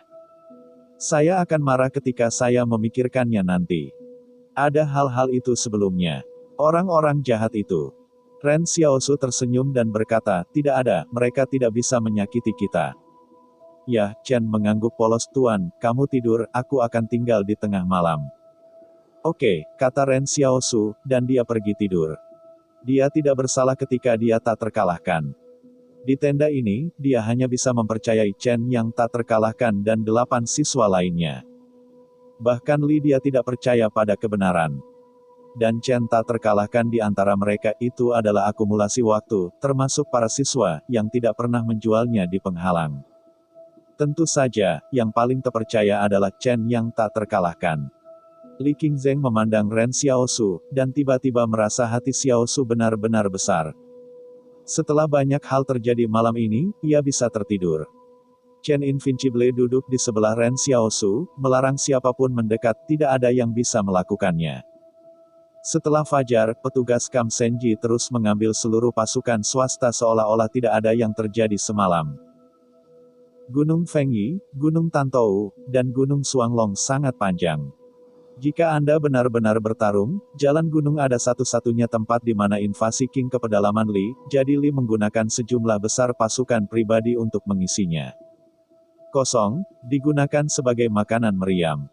Saya akan marah ketika saya memikirkannya nanti. Ada hal-hal itu sebelumnya. Orang-orang jahat itu. Ren Xiaosu tersenyum dan berkata, tidak ada, mereka tidak bisa menyakiti kita. Ya, Chen mengangguk polos, Tuan, kamu tidur, aku akan tinggal di tengah malam. Oke, kata Ren Xiaosu, dan dia pergi tidur. Dia tidak bersalah ketika dia tak terkalahkan. Di tenda ini, dia hanya bisa mempercayai Chen yang tak terkalahkan dan 8 siswa lainnya. Bahkan Li dia tidak percaya pada kebenaran. Dan Chen tak terkalahkan di antara mereka itu adalah akumulasi waktu, termasuk para siswa, yang tidak pernah menjualnya di penghalang. Tentu saja, yang paling terpercaya adalah Chen yang tak terkalahkan. Li Qingzheng memandang Ren Xiaosu, dan tiba-tiba merasa hati Xiaosu benar-benar besar. Setelah banyak hal terjadi malam ini, ia bisa tertidur. Chen Invincible duduk di sebelah Ren Xiaosu, melarang siapapun mendekat, tidak ada yang bisa melakukannya. Setelah fajar, petugas Kam Senji terus mengambil seluruh pasukan swasta seolah-olah tidak ada yang terjadi semalam. Gunung Fengyi, Gunung Tantou, dan Gunung Suanglong sangat panjang. Jika Anda benar-benar bertarung, jalan gunung ada satu-satunya tempat di mana invasi Qing ke pedalaman Li, jadi Li menggunakan sejumlah besar pasukan pribadi untuk mengisinya. Kosong, digunakan sebagai makanan meriam.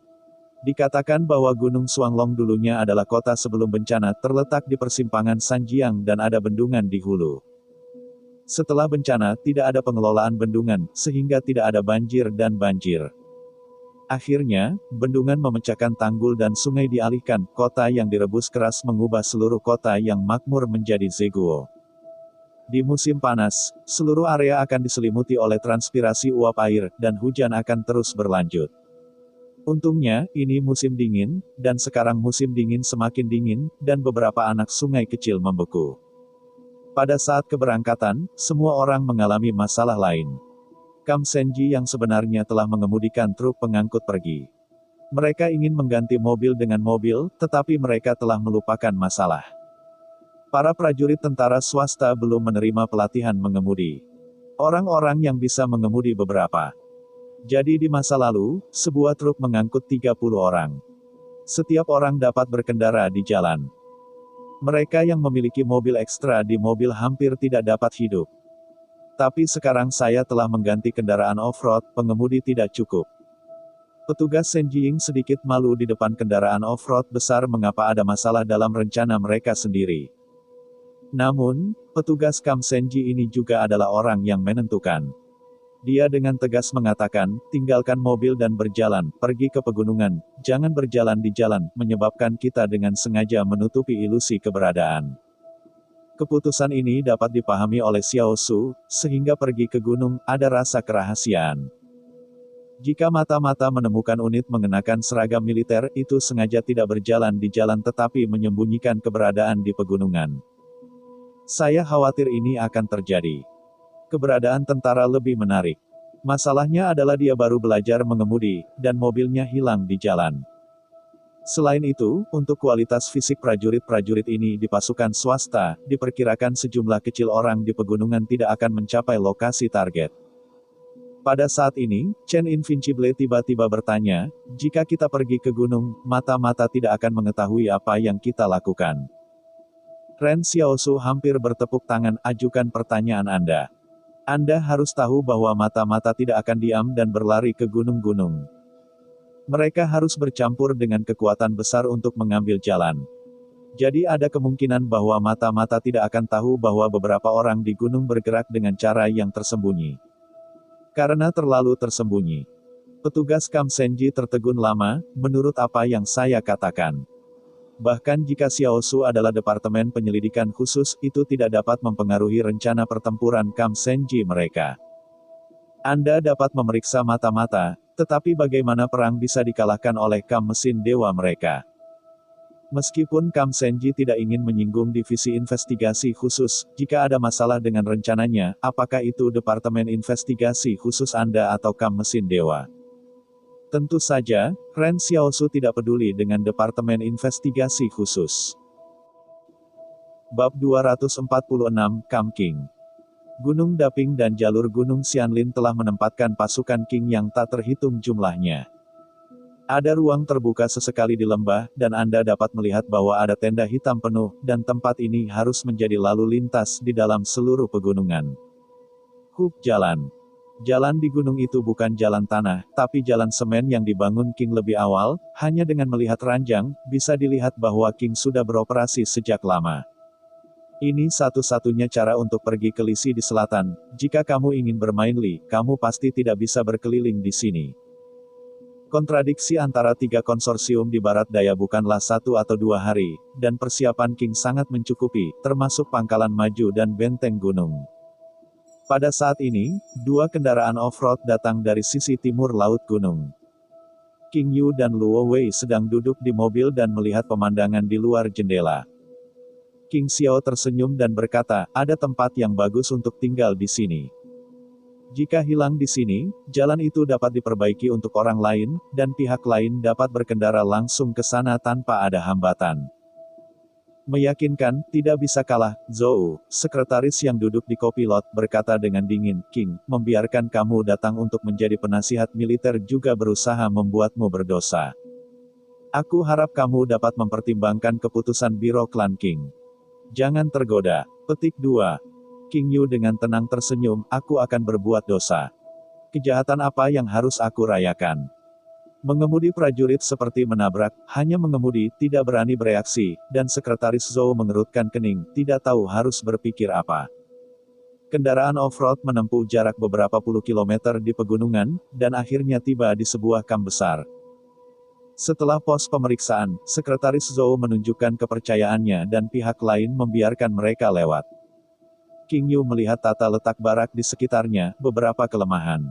Dikatakan bahwa Gunung Suanglong dulunya adalah kota sebelum bencana, terletak di persimpangan Sanjiang dan ada bendungan di hulu. Setelah bencana, tidak ada pengelolaan bendungan, sehingga tidak ada banjir dan banjir. Akhirnya, bendungan memecahkan tanggul dan sungai dialihkan, kota yang direbus keras mengubah seluruh kota yang makmur menjadi Zeguo. Di musim panas, seluruh area akan diselimuti oleh transpirasi uap air, dan hujan akan terus berlanjut. Untungnya, ini musim dingin, dan sekarang musim dingin semakin dingin, dan beberapa anak sungai kecil membeku. Pada saat keberangkatan, semua orang mengalami masalah lain. Kam Senji yang sebenarnya telah mengemudikan truk pengangkut pergi. Mereka ingin mengganti mobil dengan mobil, tetapi mereka telah melupakan masalah. Para prajurit tentara swasta belum menerima pelatihan mengemudi. Orang-orang yang bisa mengemudi beberapa. Jadi di masa lalu, sebuah truk mengangkut 30 orang. Setiap orang dapat berkendara di jalan. Mereka yang memiliki mobil ekstra di mobil hampir tidak dapat hidup. Tapi sekarang saya telah mengganti kendaraan off-road, pengemudi tidak cukup. Petugas Senjing sedikit malu di depan kendaraan off-road besar mengapa ada masalah dalam rencana mereka sendiri. Namun, petugas Kam Senji ini juga adalah orang yang menentukan. Dia dengan tegas mengatakan, tinggalkan mobil dan berjalan, pergi ke pegunungan, jangan berjalan di jalan, menyebabkan kita dengan sengaja menutupi ilusi keberadaan. Keputusan ini dapat dipahami oleh Xiao Su, sehingga pergi ke gunung, ada rasa kerahasiaan. Jika mata-mata menemukan unit mengenakan seragam militer, itu sengaja tidak berjalan di jalan tetapi menyembunyikan keberadaan di pegunungan. Saya khawatir ini akan terjadi. Keberadaan tentara lebih menarik. Masalahnya adalah dia baru belajar mengemudi, dan mobilnya hilang di jalan. Selain itu, untuk kualitas fisik prajurit-prajurit ini di pasukan swasta, diperkirakan sejumlah kecil orang di pegunungan tidak akan mencapai lokasi target. Pada saat ini, Chen Invincible tiba-tiba bertanya, jika kita pergi ke gunung, mata-mata tidak akan mengetahui apa yang kita lakukan. Ren Xiaosu hampir bertepuk tangan, ajukan pertanyaan Anda. Anda harus tahu bahwa mata-mata tidak akan diam dan berlari ke gunung-gunung. Mereka harus bercampur dengan kekuatan besar untuk mengambil jalan. Jadi ada kemungkinan bahwa mata-mata tidak akan tahu bahwa beberapa orang di gunung bergerak dengan cara yang tersembunyi. Karena terlalu tersembunyi. Petugas Kam Senji tertegun lama, menurut apa yang saya katakan. Bahkan jika Xiao Su adalah Departemen Penyelidikan Khusus, itu tidak dapat mempengaruhi rencana pertempuran Kam Senji mereka. Anda dapat memeriksa mata-mata, tetapi bagaimana perang bisa dikalahkan oleh Kam mesin dewa mereka? Meskipun Kam Senji tidak ingin menyinggung divisi investigasi khusus, jika ada masalah dengan rencananya, apakah itu Departemen Investigasi Khusus Anda atau Kam mesin dewa? Tentu saja, Ren Xiaosu tidak peduli dengan Departemen Investigasi Khusus. Bab 246, Kam Qing. Gunung Daping dan jalur Gunung Xianlin telah menempatkan pasukan Qing yang tak terhitung jumlahnya. Ada ruang terbuka sesekali di lembah, dan Anda dapat melihat bahwa ada tenda hitam penuh, dan tempat ini harus menjadi lalu lintas di dalam seluruh pegunungan. Jalan. Jalan di gunung itu bukan jalan tanah, tapi jalan semen yang dibangun Qing lebih awal. Hanya dengan melihat ranjang, bisa dilihat bahwa Qing sudah beroperasi sejak lama. Ini satu-satunya cara untuk pergi ke Lisi di selatan. Jika kamu ingin bermain Li, kamu pasti tidak bisa berkeliling di sini. Kontradiksi antara tiga konsorsium di barat daya bukanlah 1 atau 2 hari, dan persiapan Qing sangat mencukupi, termasuk pangkalan maju dan benteng gunung. Pada saat ini, 2 kendaraan off-road datang dari sisi timur laut gunung. Qing Yu dan Luo Wei sedang duduk di mobil dan melihat pemandangan di luar jendela. Qing Xiao tersenyum dan berkata, ada tempat yang bagus untuk tinggal di sini. Jika hilang di sini, jalan itu dapat diperbaiki untuk orang lain, dan pihak lain dapat berkendara langsung ke sana tanpa ada hambatan. Meyakinkan, tidak bisa kalah, Zhou, sekretaris yang duduk di kopilot, berkata dengan dingin, King, membiarkan kamu datang untuk menjadi penasihat militer juga berusaha membuatmu berdosa. Aku harap kamu dapat mempertimbangkan keputusan Biro Klan King. Jangan tergoda. Petik 2. King Yu dengan tenang tersenyum, aku akan berbuat dosa. Kejahatan apa yang harus aku rayakan? Mengemudi prajurit seperti menabrak, hanya mengemudi, tidak berani bereaksi, dan sekretaris Zhou mengerutkan kening, tidak tahu harus berpikir apa. Kendaraan off-road menempuh jarak beberapa puluh kilometer di pegunungan, dan akhirnya tiba di sebuah kamp besar. Setelah pos pemeriksaan, sekretaris Zhou menunjukkan kepercayaannya dan pihak lain membiarkan mereka lewat. King Yu melihat tata letak barak di sekitarnya, beberapa kelemahan.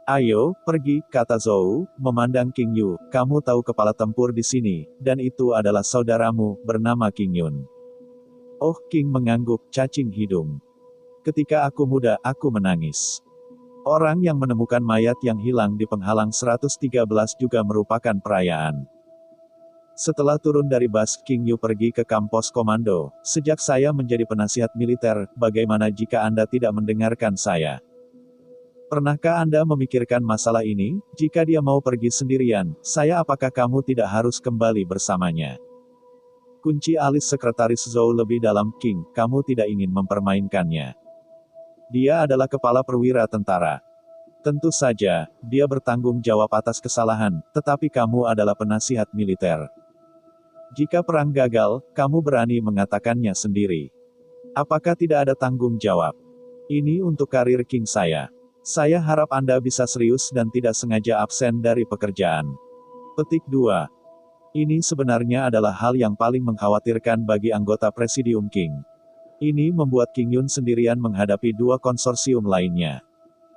Ayo, pergi, kata Zhou, memandang King Yu, kamu tahu kepala tempur di sini, dan itu adalah saudaramu, bernama King Yun. Oh, King mengangguk, cacing hidung. Ketika aku muda, aku menangis. Orang yang menemukan mayat yang hilang di penghalang 113 juga merupakan perayaan. Setelah turun dari bus, King Yu pergi ke kampus komando. Sejak saya menjadi penasihat militer, bagaimana jika Anda tidak mendengarkan saya? Pernahkah Anda memikirkan masalah ini? Jika dia mau pergi sendirian, apakah kamu tidak harus kembali bersamanya? Kunci alis sekretaris Zhou lebih dalam, King, kamu tidak ingin mempermainkannya. Dia adalah kepala perwira tentara. Tentu saja, dia bertanggung jawab atas kesalahan, tetapi kamu adalah penasihat militer. Jika perang gagal, kamu berani mengatakannya sendiri. Apakah tidak ada tanggung jawab? Ini untuk karir King saya. Saya harap Anda bisa serius dan tidak sengaja absen dari pekerjaan. Petik 2. Ini sebenarnya adalah hal yang paling mengkhawatirkan bagi anggota Presidium King. Ini membuat King Yun sendirian menghadapi dua konsorsium lainnya.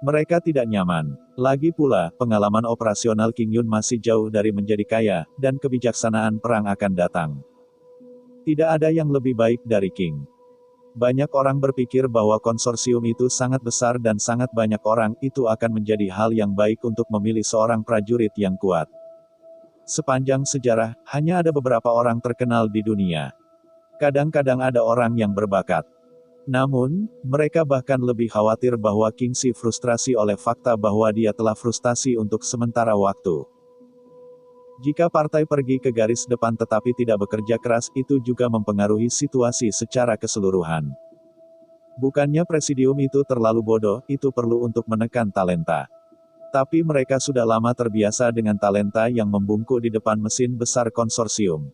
Mereka tidak nyaman. Lagi pula, pengalaman operasional King Yun masih jauh dari menjadi kaya, dan kebijaksanaan perang akan datang. Tidak ada yang lebih baik dari King. Banyak orang berpikir bahwa konsorsium itu sangat besar dan sangat banyak orang, itu akan menjadi hal yang baik untuk memilih seorang prajurit yang kuat. Sepanjang sejarah, hanya ada beberapa orang terkenal di dunia. Kadang-kadang ada orang yang berbakat. Namun, mereka bahkan lebih khawatir bahwa King Si frustrasi oleh fakta bahwa dia telah frustasi untuk sementara waktu. Jika partai pergi ke garis depan tetapi tidak bekerja keras, itu juga mempengaruhi situasi secara keseluruhan. Bukannya presidium itu terlalu bodoh, itu perlu untuk menekan talenta. Tapi mereka sudah lama terbiasa dengan talenta yang membungkuk di depan mesin besar konsorsium.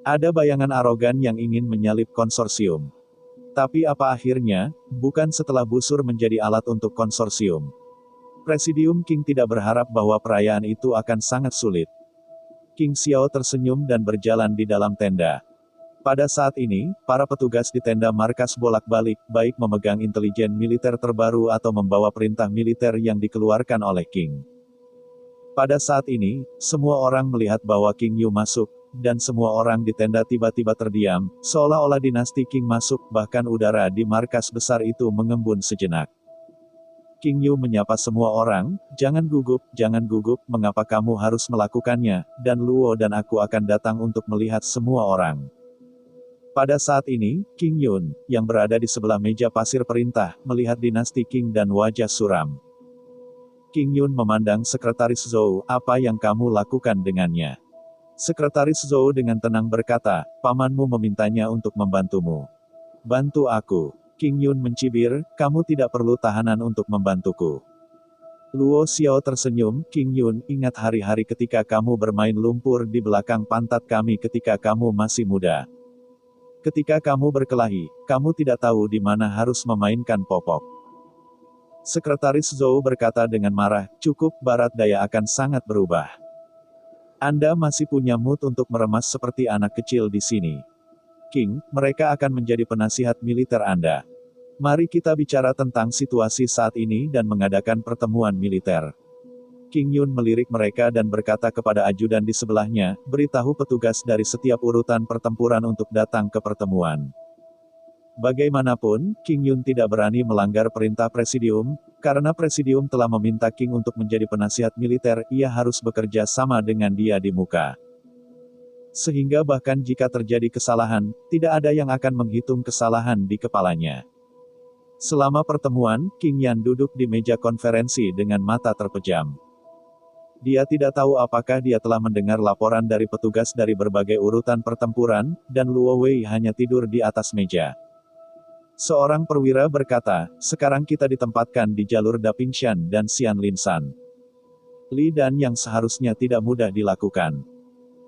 Ada bayangan arogan yang ingin menyalip konsorsium. Tapi apa akhirnya? Bukan setelah busur menjadi alat untuk konsorsium. Presidium King tidak berharap bahwa perayaan itu akan sangat sulit. King Xiao tersenyum dan berjalan di dalam tenda. Pada saat ini, para petugas di tenda markas bolak-balik, baik memegang intelijen militer terbaru atau membawa perintah militer yang dikeluarkan oleh King. Pada saat ini, semua orang melihat bahwa King Yu masuk, dan semua orang di tenda tiba-tiba terdiam, seolah-olah dinasti King masuk, bahkan udara di markas besar itu mengembun sejenak. King Yu menyapa semua orang, jangan gugup, mengapa kamu harus melakukannya, dan Luo dan aku akan datang untuk melihat semua orang. Pada saat ini, King Yun, yang berada di sebelah meja pasir perintah, melihat dinasti King dan wajah suram. King Yun memandang sekretaris Zhou, apa yang kamu lakukan dengannya? Sekretaris Zhou dengan tenang berkata, pamanmu memintanya untuk membantumu. Bantu aku. King Yun mencibir, kamu tidak perlu tahanan untuk membantuku. Luo Xiao tersenyum, King Yun, ingat hari-hari ketika kamu bermain lumpur di belakang pantat kami ketika kamu masih muda. Ketika kamu berkelahi, kamu tidak tahu di mana harus memainkan popok. Sekretaris Zhou berkata dengan marah, cukup, barat daya akan sangat berubah. Anda masih punya mood untuk meremas seperti anak kecil di sini. King, mereka akan menjadi penasihat militer Anda. Mari kita bicara tentang situasi saat ini dan mengadakan pertemuan militer. King Yun melirik mereka dan berkata kepada ajudan di sebelahnya, beritahu petugas dari setiap urutan pertempuran untuk datang ke pertemuan. Bagaimanapun, King Yun tidak berani melanggar perintah presidium, karena presidium telah meminta King untuk menjadi penasihat militer, ia harus bekerja sama dengan dia di muka. Sehingga bahkan jika terjadi kesalahan, tidak ada yang akan menghitung kesalahan di kepalanya. Selama pertemuan, King Yan duduk di meja konferensi dengan mata terpejam. Dia tidak tahu apakah dia telah mendengar laporan dari petugas dari berbagai urutan pertempuran, dan Luo Wei hanya tidur di atas meja. Seorang perwira berkata, sekarang kita ditempatkan di jalur Dapingshan dan Xian Linsan. Li Dan yang seharusnya tidak mudah dilakukan.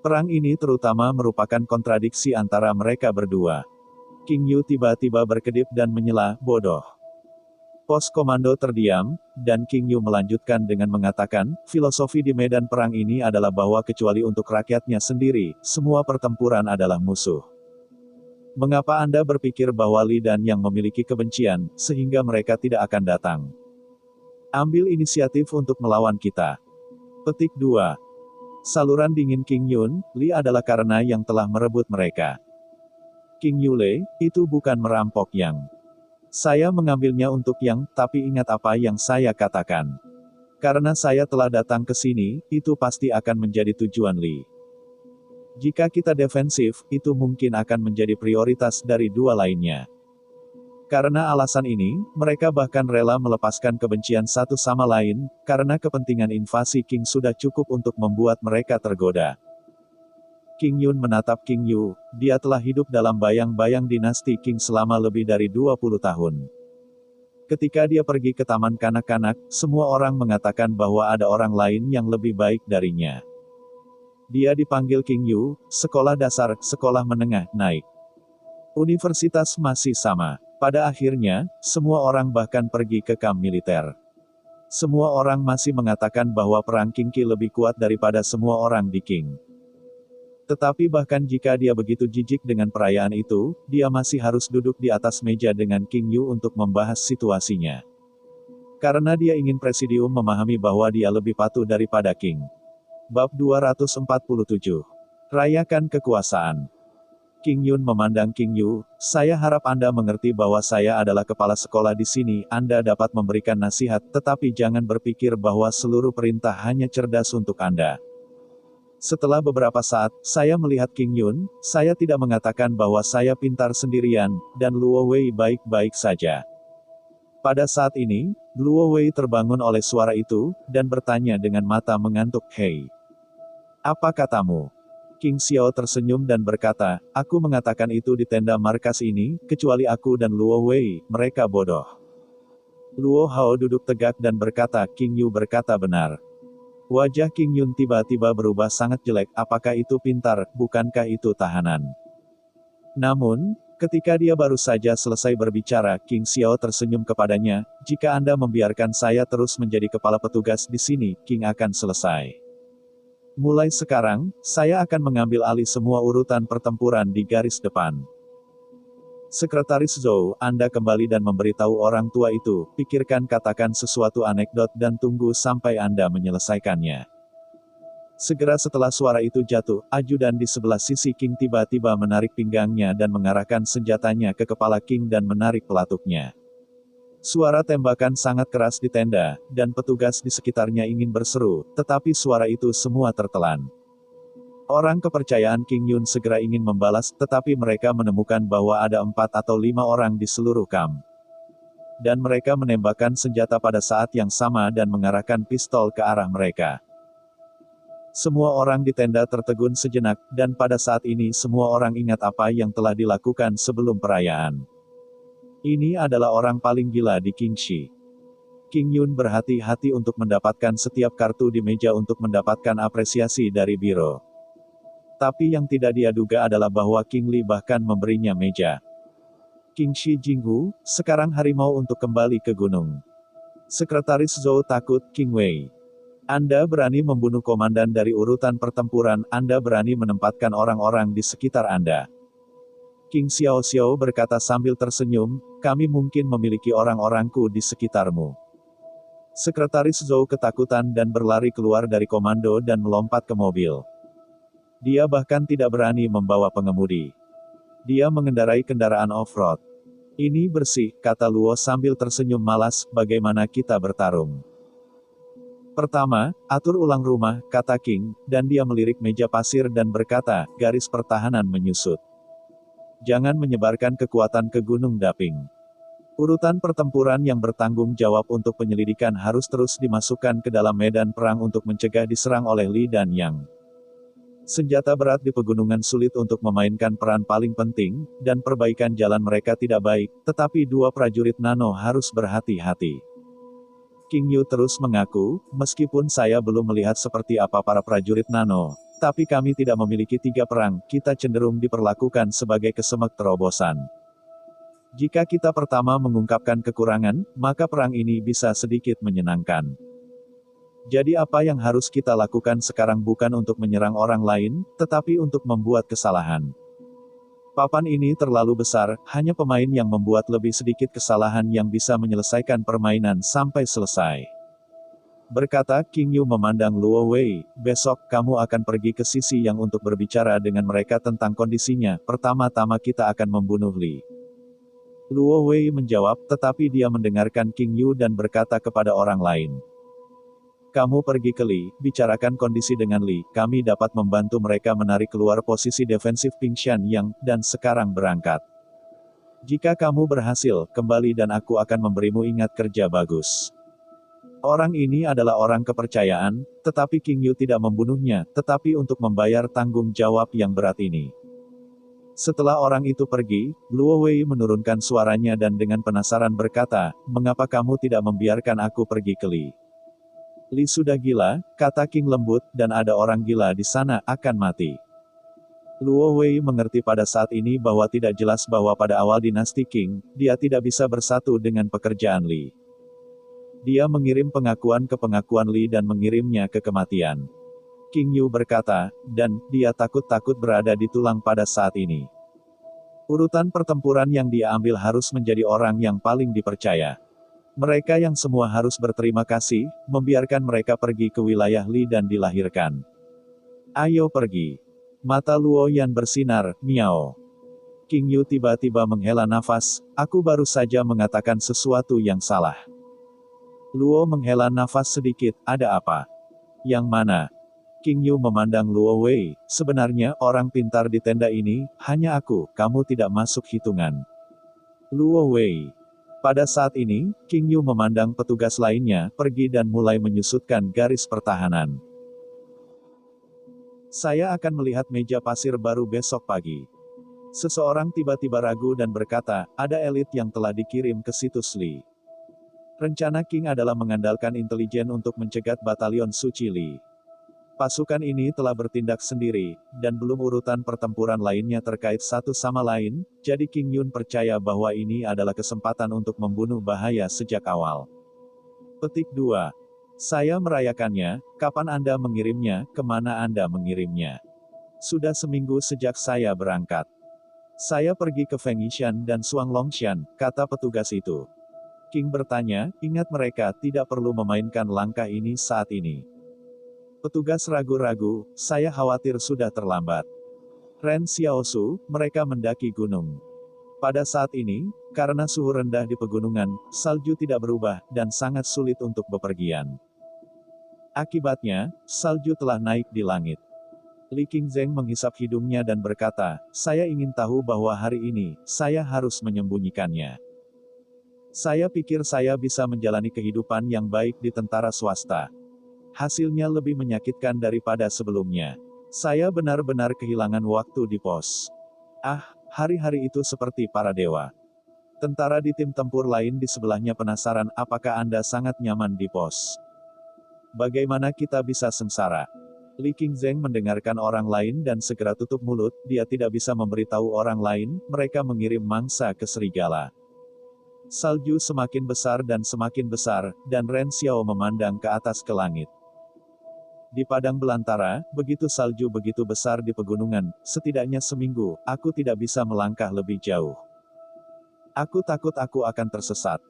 Perang ini terutama merupakan kontradiksi antara mereka berdua. King Yu tiba-tiba berkedip dan menyela, bodoh. Pos komando terdiam, dan King Yu melanjutkan dengan mengatakan, filosofi di medan perang ini adalah bahwa kecuali untuk rakyatnya sendiri, semua pertempuran adalah musuh. Mengapa Anda berpikir bahwa Li Dan yang memiliki kebencian, sehingga mereka tidak akan datang? Ambil inisiatif untuk melawan kita. Petik 2. Saluran dingin King Yun, Li adalah karena yang telah merebut mereka. King Yule, itu bukan merampok yang. Saya mengambilnya untuk yang, tapi ingat apa yang saya katakan. Karena saya telah datang ke sini, itu pasti akan menjadi tujuan Li. Jika kita defensif, itu mungkin akan menjadi prioritas dari dua lainnya. Karena alasan ini, mereka bahkan rela melepaskan kebencian satu sama lain, karena kepentingan invasi King sudah cukup untuk membuat mereka tergoda. King Yun menatap King Yu, dia telah hidup dalam bayang-bayang dinasti King selama lebih dari 20 tahun. Ketika dia pergi ke taman kanak-kanak, semua orang mengatakan bahwa ada orang lain yang lebih baik darinya. Dia dipanggil King Yu, sekolah dasar, sekolah menengah, naik. Universitas masih sama. Pada akhirnya, semua orang bahkan pergi ke kamp militer. Semua orang masih mengatakan bahwa perang King Qi lebih kuat daripada semua orang di King. Tetapi bahkan jika dia begitu jijik dengan perayaan itu, dia masih harus duduk di atas meja dengan King Yu untuk membahas situasinya. Karena dia ingin presidium memahami bahwa dia lebih patuh daripada King. Bab 247. Rayakan kekuasaan. King Yun memandang King Yu, saya harap Anda mengerti bahwa saya adalah kepala sekolah di sini, Anda dapat memberikan nasihat, tetapi jangan berpikir bahwa seluruh perintah hanya cerdas untuk Anda. Setelah beberapa saat, saya melihat King Yun, saya tidak mengatakan bahwa saya pintar sendirian, dan Luo Wei baik-baik saja. Pada saat ini, Luo Wei terbangun oleh suara itu, dan bertanya dengan mata mengantuk, hei. Apa katamu? King Xiao tersenyum dan berkata, aku mengatakan itu di tenda markas ini, kecuali aku dan Luo Wei, mereka bodoh. Luo Hao duduk tegak dan berkata, King Yu berkata benar. Wajah King Yun tiba-tiba berubah sangat jelek, apakah itu pintar, bukankah itu tahanan? Namun, ketika dia baru saja selesai berbicara, King Xiao tersenyum kepadanya, jika Anda membiarkan saya terus menjadi kepala petugas di sini, King akan selesai. Mulai sekarang, saya akan mengambil alih semua urutan pertempuran di garis depan. Sekretaris Zhou, Anda kembali dan memberitahu orang tua itu, pikirkan katakan sesuatu anekdot dan tunggu sampai Anda menyelesaikannya. Segera setelah suara itu jatuh, ajudan di sebelah sisi King tiba-tiba menarik pinggangnya dan mengarahkan senjatanya ke kepala King dan menarik pelatuknya. Suara tembakan sangat keras di tenda, dan petugas di sekitarnya ingin berseru, tetapi suara itu semua tertelan. Orang kepercayaan King Yun segera ingin membalas, tetapi mereka menemukan bahwa ada 4 atau 5 orang di seluruh kamp. Dan mereka menembakkan senjata pada saat yang sama dan mengarahkan pistol ke arah mereka. Semua orang di tenda tertegun sejenak, dan pada saat ini semua orang ingat apa yang telah dilakukan sebelum perayaan. Ini adalah orang paling gila di Kingshi. King Yun berhati-hati untuk mendapatkan setiap kartu di meja untuk mendapatkan apresiasi dari biro. Tapi yang tidak dia duga adalah bahwa King Li bahkan memberinya meja. King Shi Jinghu, sekarang harimau untuk kembali ke gunung. Sekretaris Zhou takut, King Wei. Anda berani membunuh komandan dari urutan pertempuran, Anda berani menempatkan orang-orang di sekitar Anda. King Xiao Xiao berkata sambil tersenyum, kami mungkin memiliki orang-orangku di sekitarmu. Sekretaris Zhou ketakutan dan berlari keluar dari komando dan melompat ke mobil. Dia bahkan tidak berani membawa pengemudi. Dia mengendarai kendaraan off-road. Ini bersih, kata Luo sambil tersenyum malas, bagaimana kita bertarung? Pertama, atur ulang rumah, kata King, dan dia melirik meja pasir dan berkata, garis pertahanan menyusut. Jangan menyebarkan kekuatan ke Gunung Daping. Urutan pertempuran yang bertanggung jawab untuk penyelidikan harus terus dimasukkan ke dalam medan perang untuk mencegah diserang oleh Li dan Yang. Senjata berat di pegunungan sulit untuk memainkan peran paling penting, dan perbaikan jalan mereka tidak baik, tetapi dua prajurit Nano harus berhati-hati. King Yu terus mengaku, meskipun saya belum melihat seperti apa para prajurit Nano, tapi kami tidak memiliki 3 perang, kita cenderung diperlakukan sebagai kesemek terobosan. Jika kita pertama mengungkapkan kekurangan, maka perang ini bisa sedikit menyenangkan. Jadi apa yang harus kita lakukan sekarang bukan untuk menyerang orang lain, tetapi untuk membuat kesalahan. Papan ini terlalu besar, hanya pemain yang membuat lebih sedikit kesalahan yang bisa menyelesaikan permainan sampai selesai. Berkata King Yu memandang Luo Wei, besok kamu akan pergi ke sisi yang untuk berbicara dengan mereka tentang kondisinya, pertama-tama kita akan membunuh Li. Luo Wei menjawab, tetapi dia mendengarkan King Yu dan berkata kepada orang lain. Kamu pergi ke Li, bicarakan kondisi dengan Li, kami dapat membantu mereka menarik keluar posisi defensif Pingshan Yang, dan sekarang berangkat. Jika kamu berhasil, kembali dan aku akan memberimu ingat kerja bagus. Orang ini adalah orang kepercayaan, tetapi King Yu tidak membunuhnya, tetapi untuk membayar tanggung jawab yang berat ini. Setelah orang itu pergi, Luo Wei menurunkan suaranya dan dengan penasaran berkata, mengapa kamu tidak membiarkan aku pergi ke Li? Li sudah gila, kata King lembut, dan ada orang gila di sana, akan mati. Luo Wei mengerti pada saat ini bahwa tidak jelas bahwa pada awal dinasti Qing, dia tidak bisa bersatu dengan pekerjaan Li. Dia mengirim pengakuan ke pengakuan Li dan mengirimnya ke kematian. King Yu berkata, dan dia takut-takut berada di tulang pada saat ini. Urutan pertempuran yang dia ambil harus menjadi orang yang paling dipercaya. Mereka yang semua harus berterima kasih, membiarkan mereka pergi ke wilayah Li dan dilahirkan. Ayo pergi. Mata Luo Yan bersinar, miao. King Yu tiba-tiba menghela nafas, aku baru saja mengatakan sesuatu yang salah. Luo menghela nafas sedikit, ada apa? Yang mana? King Yu memandang Luo Wei, sebenarnya orang pintar di tenda ini, hanya aku, kamu tidak masuk hitungan. Luo Wei. Pada saat ini, King Yu memandang petugas lainnya, pergi dan mulai menyusutkan garis pertahanan. Saya akan melihat meja pasir baru besok pagi. Seseorang tiba-tiba ragu dan berkata, ada elit yang telah dikirim ke situs Li. Rencana King adalah mengandalkan intelijen untuk mencegat batalion Suci Li. Pasukan ini telah bertindak sendiri, dan belum urutan pertempuran lainnya terkait satu sama lain, jadi King Yun percaya bahwa ini adalah kesempatan untuk membunuh bahaya sejak awal. Petik 2. Saya merayakannya, kapan Anda mengirimnya, kemana Anda mengirimnya? Sudah seminggu sejak saya berangkat. Saya pergi ke Feng Yishan dan Suang Longshan, kata petugas itu. King bertanya, ingat mereka tidak perlu memainkan langkah ini saat ini. Petugas ragu-ragu, saya khawatir sudah terlambat. Ren Xiaosu, mereka mendaki gunung. Pada saat ini, karena suhu rendah di pegunungan, salju tidak berubah, dan sangat sulit untuk bepergian. Akibatnya, salju telah naik di langit. Li Qingzheng menghisap hidungnya dan berkata, saya ingin tahu bahwa hari ini, saya harus menyembunyikannya. Saya pikir saya bisa menjalani kehidupan yang baik di tentara swasta. Hasilnya lebih menyakitkan daripada sebelumnya. Saya benar-benar kehilangan waktu di pos. Ah, hari-hari itu seperti para dewa. Tentara di tim tempur lain di sebelahnya penasaran apakah Anda sangat nyaman di pos. Bagaimana kita bisa sengsara? Li Qingzheng mendengarkan orang lain dan segera tutup mulut, dia tidak bisa memberitahu orang lain, mereka mengirim mangsa ke serigala. Salju semakin besar, dan Ren Xiao memandang ke atas ke langit. Di padang belantara, begitu salju begitu besar di pegunungan, setidaknya seminggu, aku tidak bisa melangkah lebih jauh. Aku takut aku akan tersesat.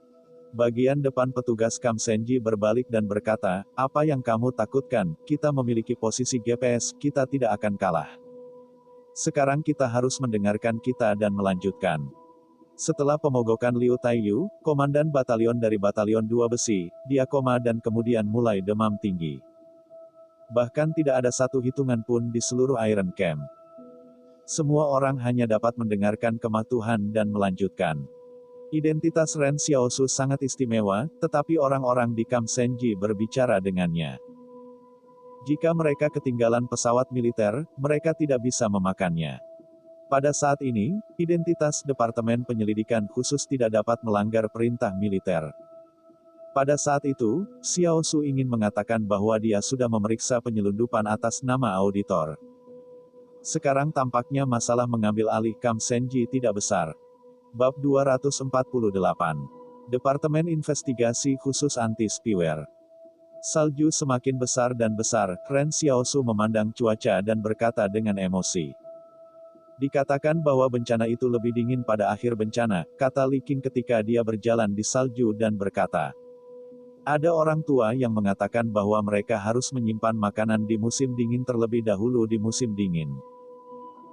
Bagian depan petugas Kam Senji berbalik dan berkata, apa yang kamu takutkan, kita memiliki posisi GPS, kita tidak akan kalah. Sekarang kita harus mendengarkan kita dan melanjutkan. Setelah pemogokan Liu Taiyu, komandan batalion dari Batalion 2 Besi, dia koma dan kemudian mulai demam tinggi. Bahkan tidak ada satu hitungan pun di seluruh Iron Camp. Semua orang hanya dapat mendengarkan kemah Tuhan dan melanjutkan. Identitas Ren Xiaosu sangat istimewa, tetapi orang-orang di Camp Senji berbicara dengannya. Jika mereka ketinggalan pesawat militer, mereka tidak bisa memakannya. Pada saat ini, identitas Departemen Penyelidikan Khusus tidak dapat melanggar perintah militer. Pada saat itu, Xiao Su ingin mengatakan bahwa dia sudah memeriksa penyelundupan atas nama auditor. Sekarang tampaknya masalah mengambil alih Camp Senji tidak besar. Bab 248. Departemen Investigasi Khusus Anti-Spyware. Salju semakin besar dan besar, Ren Xiao Su memandang cuaca dan berkata dengan emosi. Dikatakan bahwa bencana itu lebih dingin pada akhir bencana, kata Li Qing ketika dia berjalan di salju dan berkata. Ada orang tua yang mengatakan bahwa mereka harus menyimpan makanan di musim dingin terlebih dahulu di musim dingin.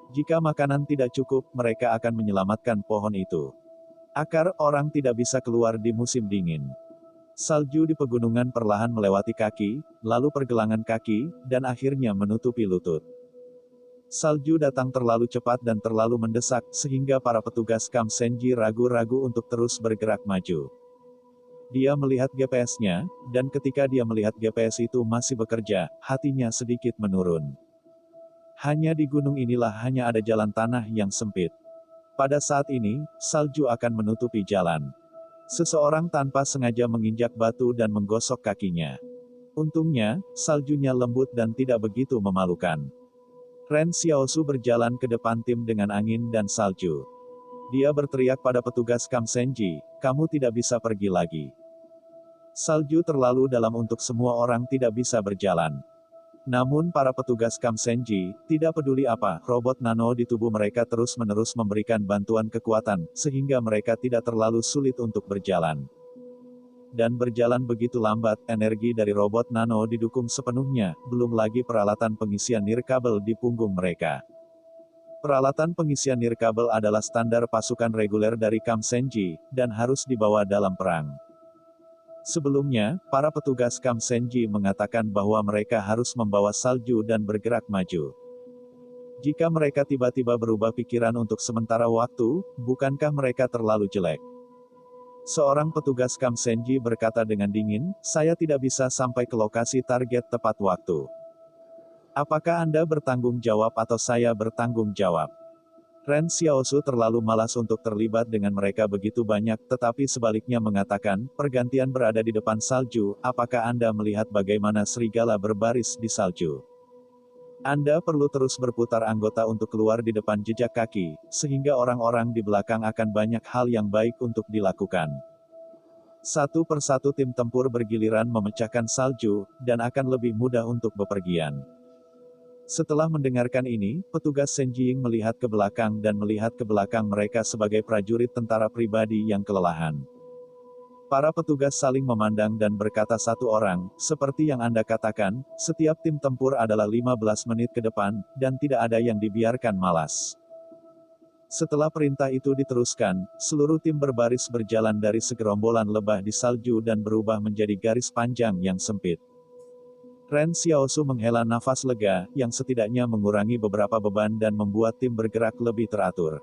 Jika makanan tidak cukup, mereka akan menyelamatkan pohon itu. Akar orang tidak bisa keluar di musim dingin. Salju di pegunungan perlahan melewati kaki, lalu pergelangan kaki, dan akhirnya menutupi lutut. Salju datang terlalu cepat dan terlalu mendesak, sehingga para petugas Camp Senji ragu-ragu untuk terus bergerak maju. Dia melihat GPS-nya, dan ketika dia melihat GPS itu masih bekerja, hatinya sedikit menurun. Hanya di gunung inilah hanya ada jalan tanah yang sempit. Pada saat ini, salju akan menutupi jalan. Seseorang tanpa sengaja menginjak batu dan menggosok kakinya. Untungnya, saljunya lembut dan tidak begitu memalukan. Ren Xiaosu berjalan ke depan tim dengan angin dan salju. Dia berteriak pada petugas Camp Senji, kamu tidak bisa pergi lagi. Salju terlalu dalam untuk semua orang tidak bisa berjalan. Namun para petugas Camp Senji, tidak peduli apa, robot nano di tubuh mereka terus-menerus memberikan bantuan kekuatan, sehingga mereka tidak terlalu sulit untuk berjalan. Dan berjalan begitu lambat, energi dari robot nano didukung sepenuhnya, belum lagi peralatan pengisian nirkabel di punggung mereka. Peralatan pengisian nirkabel adalah standar pasukan reguler dari Camp Senji, dan harus dibawa dalam perang. Sebelumnya, para petugas Camp Senji mengatakan bahwa mereka harus membawa salju dan bergerak maju. Jika mereka tiba-tiba berubah pikiran untuk sementara waktu, bukankah mereka terlalu jelek? Seorang petugas Camp Senji berkata dengan dingin, saya tidak bisa sampai ke lokasi target tepat waktu. Apakah Anda bertanggung jawab atau saya bertanggung jawab? Ren Xiaosu terlalu malas untuk terlibat dengan mereka begitu banyak, tetapi sebaliknya mengatakan, pergantian berada di depan salju, apakah Anda melihat bagaimana serigala berbaris di salju? Anda perlu terus berputar anggota untuk keluar di depan jejak kaki, sehingga orang-orang di belakang akan banyak hal yang baik untuk dilakukan. Satu persatu tim tempur bergiliran memecahkan salju, dan akan lebih mudah untuk bepergian. Setelah mendengarkan ini, petugas Senjing melihat ke belakang dan melihat ke belakang mereka sebagai prajurit tentara pribadi yang kelelahan. Para petugas saling memandang dan berkata satu orang, seperti yang Anda katakan, setiap tim tempur adalah 15 menit ke depan, dan tidak ada yang dibiarkan malas. Setelah perintah itu diteruskan, seluruh tim berbaris berjalan dari segerombolan lebah di salju dan berubah menjadi garis panjang yang sempit. Ren Xiaosu menghela nafas lega, yang setidaknya mengurangi beberapa beban dan membuat tim bergerak lebih teratur.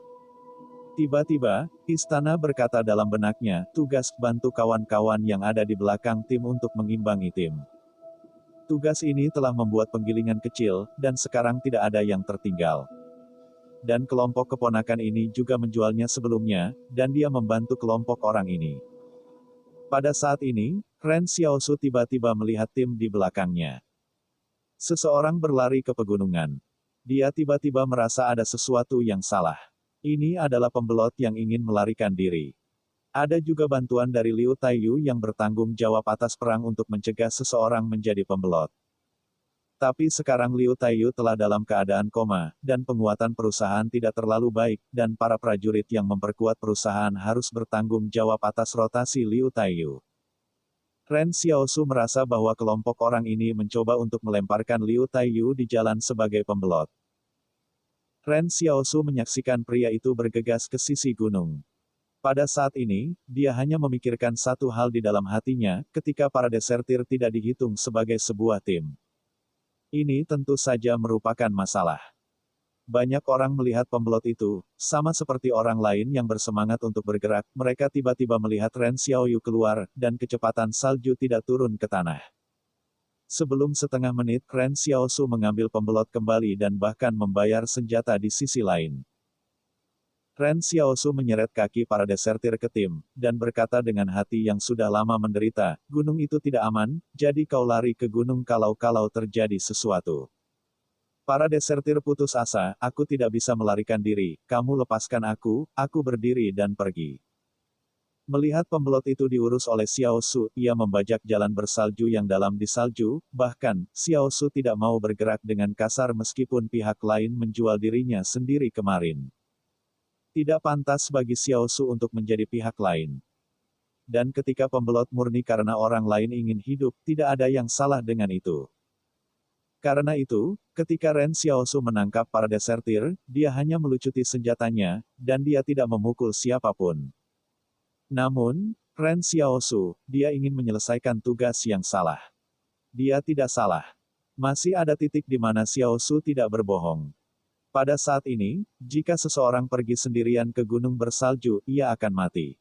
Tiba-tiba, istana berkata dalam benaknya, tugas bantu kawan-kawan yang ada di belakang tim untuk mengimbangi tim. Tugas ini telah membuat penggilingan kecil, dan sekarang tidak ada yang tertinggal. Dan kelompok keponakan ini juga menjualnya sebelumnya, dan dia membantu kelompok orang ini. Pada saat ini, Ren Xiaosu tiba-tiba melihat tim di belakangnya. Seseorang berlari ke pegunungan. Dia tiba-tiba merasa ada sesuatu yang salah. Ini adalah pembelot yang ingin melarikan diri. Ada juga bantuan dari Liu Taiyu yang bertanggung jawab atas perang untuk mencegah seseorang menjadi pembelot. Tapi sekarang Liu Taiyu telah dalam keadaan koma, dan penguatan perusahaan tidak terlalu baik, dan para prajurit yang memperkuat perusahaan harus bertanggung jawab atas rotasi Liu Taiyu. Ren Xiaosu merasa bahwa kelompok orang ini mencoba untuk melemparkan Liu Taiyu di jalan sebagai pembelot. Ren Xiaosu menyaksikan pria itu bergegas ke sisi gunung. Pada saat ini, dia hanya memikirkan satu hal di dalam hatinya, ketika para desertir tidak dihitung sebagai sebuah tim. Ini tentu saja merupakan masalah. Banyak orang melihat pembelot itu, sama seperti orang lain yang bersemangat untuk bergerak, mereka tiba-tiba melihat Ren Xiaoyu keluar, dan kecepatan salju tidak turun ke tanah. Sebelum setengah menit, Ren Xiaosu mengambil pembelot kembali dan bahkan membayar senjata di sisi lain. Ren Xiaosu menyeret kaki para desertir ke tim, dan berkata dengan hati yang sudah lama menderita, gunung itu tidak aman, jadi kau lari ke gunung kalau terjadi sesuatu. Para desertir putus asa, aku tidak bisa melarikan diri, kamu lepaskan aku berdiri dan pergi. Melihat pembelot itu diurus oleh Xiaosu, ia membajak jalan bersalju yang dalam di salju, bahkan, Xiaosu tidak mau bergerak dengan kasar meskipun pihak lain menjual dirinya sendiri kemarin. Tidak pantas bagi Xiaosu untuk menjadi pihak lain. Dan ketika pembelot murni karena orang lain ingin hidup, tidak ada yang salah dengan itu. Karena itu, ketika Ren Xiaosu menangkap para desertir, dia hanya melucuti senjatanya, dan dia tidak memukul siapapun. Namun, Ren Xiaosu, dia ingin menyelesaikan tugas yang salah. Dia tidak salah. Masih ada titik di mana Xiaosu tidak berbohong. Pada saat ini, jika seseorang pergi sendirian ke gunung bersalju, ia akan mati.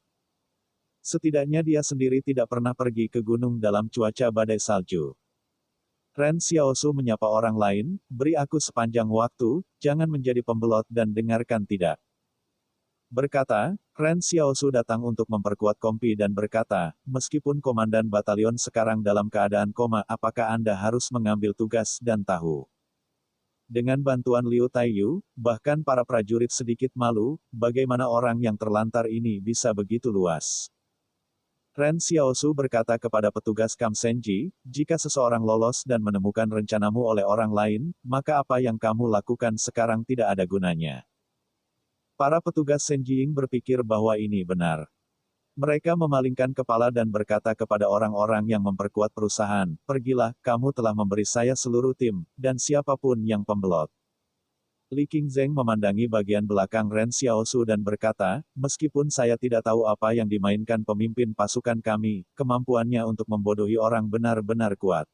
Setidaknya dia sendiri tidak pernah pergi ke gunung dalam cuaca badai salju. Ren Xiaosu menyapa orang lain, beri aku sepanjang waktu, jangan menjadi pembelot dan dengarkan tidak. Berkata, Ren Xiaosu datang untuk memperkuat kompi dan berkata, meskipun komandan batalion sekarang dalam keadaan koma, apakah Anda harus mengambil tugas dan tahu? Dengan bantuan Liu Taiyu, bahkan para prajurit sedikit malu, bagaimana orang yang terlantar ini bisa begitu luas. Ren Xiaosu berkata kepada petugas Kam Senji, jika seseorang lolos dan menemukan rencanamu oleh orang lain, maka apa yang kamu lakukan sekarang tidak ada gunanya. Para petugas Senjiying berpikir bahwa ini benar. Mereka memalingkan kepala dan berkata kepada orang-orang yang memperkuat perusahaan, pergilah, kamu telah memberi saya seluruh tim, dan siapapun yang pembelot. Li Qingzheng memandangi bagian belakang Ren Xiaosu dan berkata, meskipun saya tidak tahu apa yang dimainkan pemimpin pasukan kami, kemampuannya untuk membodohi orang benar-benar kuat.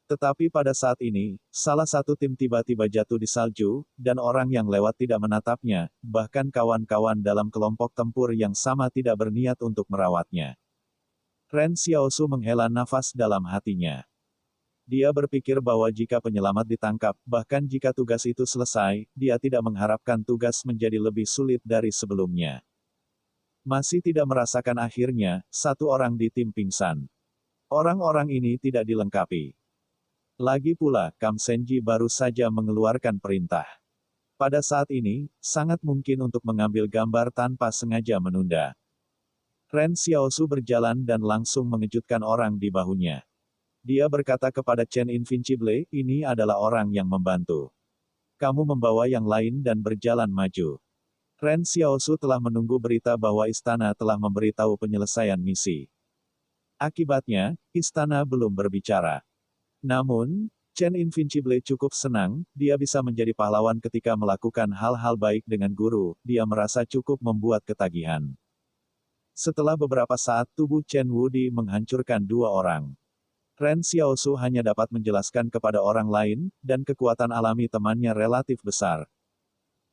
Tetapi pada saat ini, salah satu tim tiba-tiba jatuh di salju, dan orang yang lewat tidak menatapnya, bahkan kawan-kawan dalam kelompok tempur yang sama tidak berniat untuk merawatnya. Ren Xiaosu menghela nafas dalam hatinya. Dia berpikir bahwa jika penyelamat ditangkap, bahkan jika tugas itu selesai, dia tidak mengharapkan tugas menjadi lebih sulit dari sebelumnya. Masih tidak merasakan akhirnya, satu orang di tim pingsan. Orang-orang ini tidak dilengkapi. Lagi pula, Kam Senji baru saja mengeluarkan perintah. Pada saat ini, sangat mungkin untuk mengambil gambar tanpa sengaja menunda. Ren Xiaosu berjalan dan langsung mengejutkan orang di bahunya. Dia berkata kepada Chen Invincible, ini adalah orang yang membantu. Kamu membawa yang lain dan berjalan maju. Ren Xiaosu telah menunggu berita bahwa istana telah memberitahu penyelesaian misi. Akibatnya, istana belum berbicara. Namun, Chen Invincible cukup senang, dia bisa menjadi pahlawan ketika melakukan hal-hal baik dengan guru, dia merasa cukup membuat ketagihan. Setelah beberapa saat tubuh Chen Wudi menghancurkan dua orang. Ren Xiaosu hanya dapat menjelaskan kepada orang lain, dan kekuatan alami temannya relatif besar.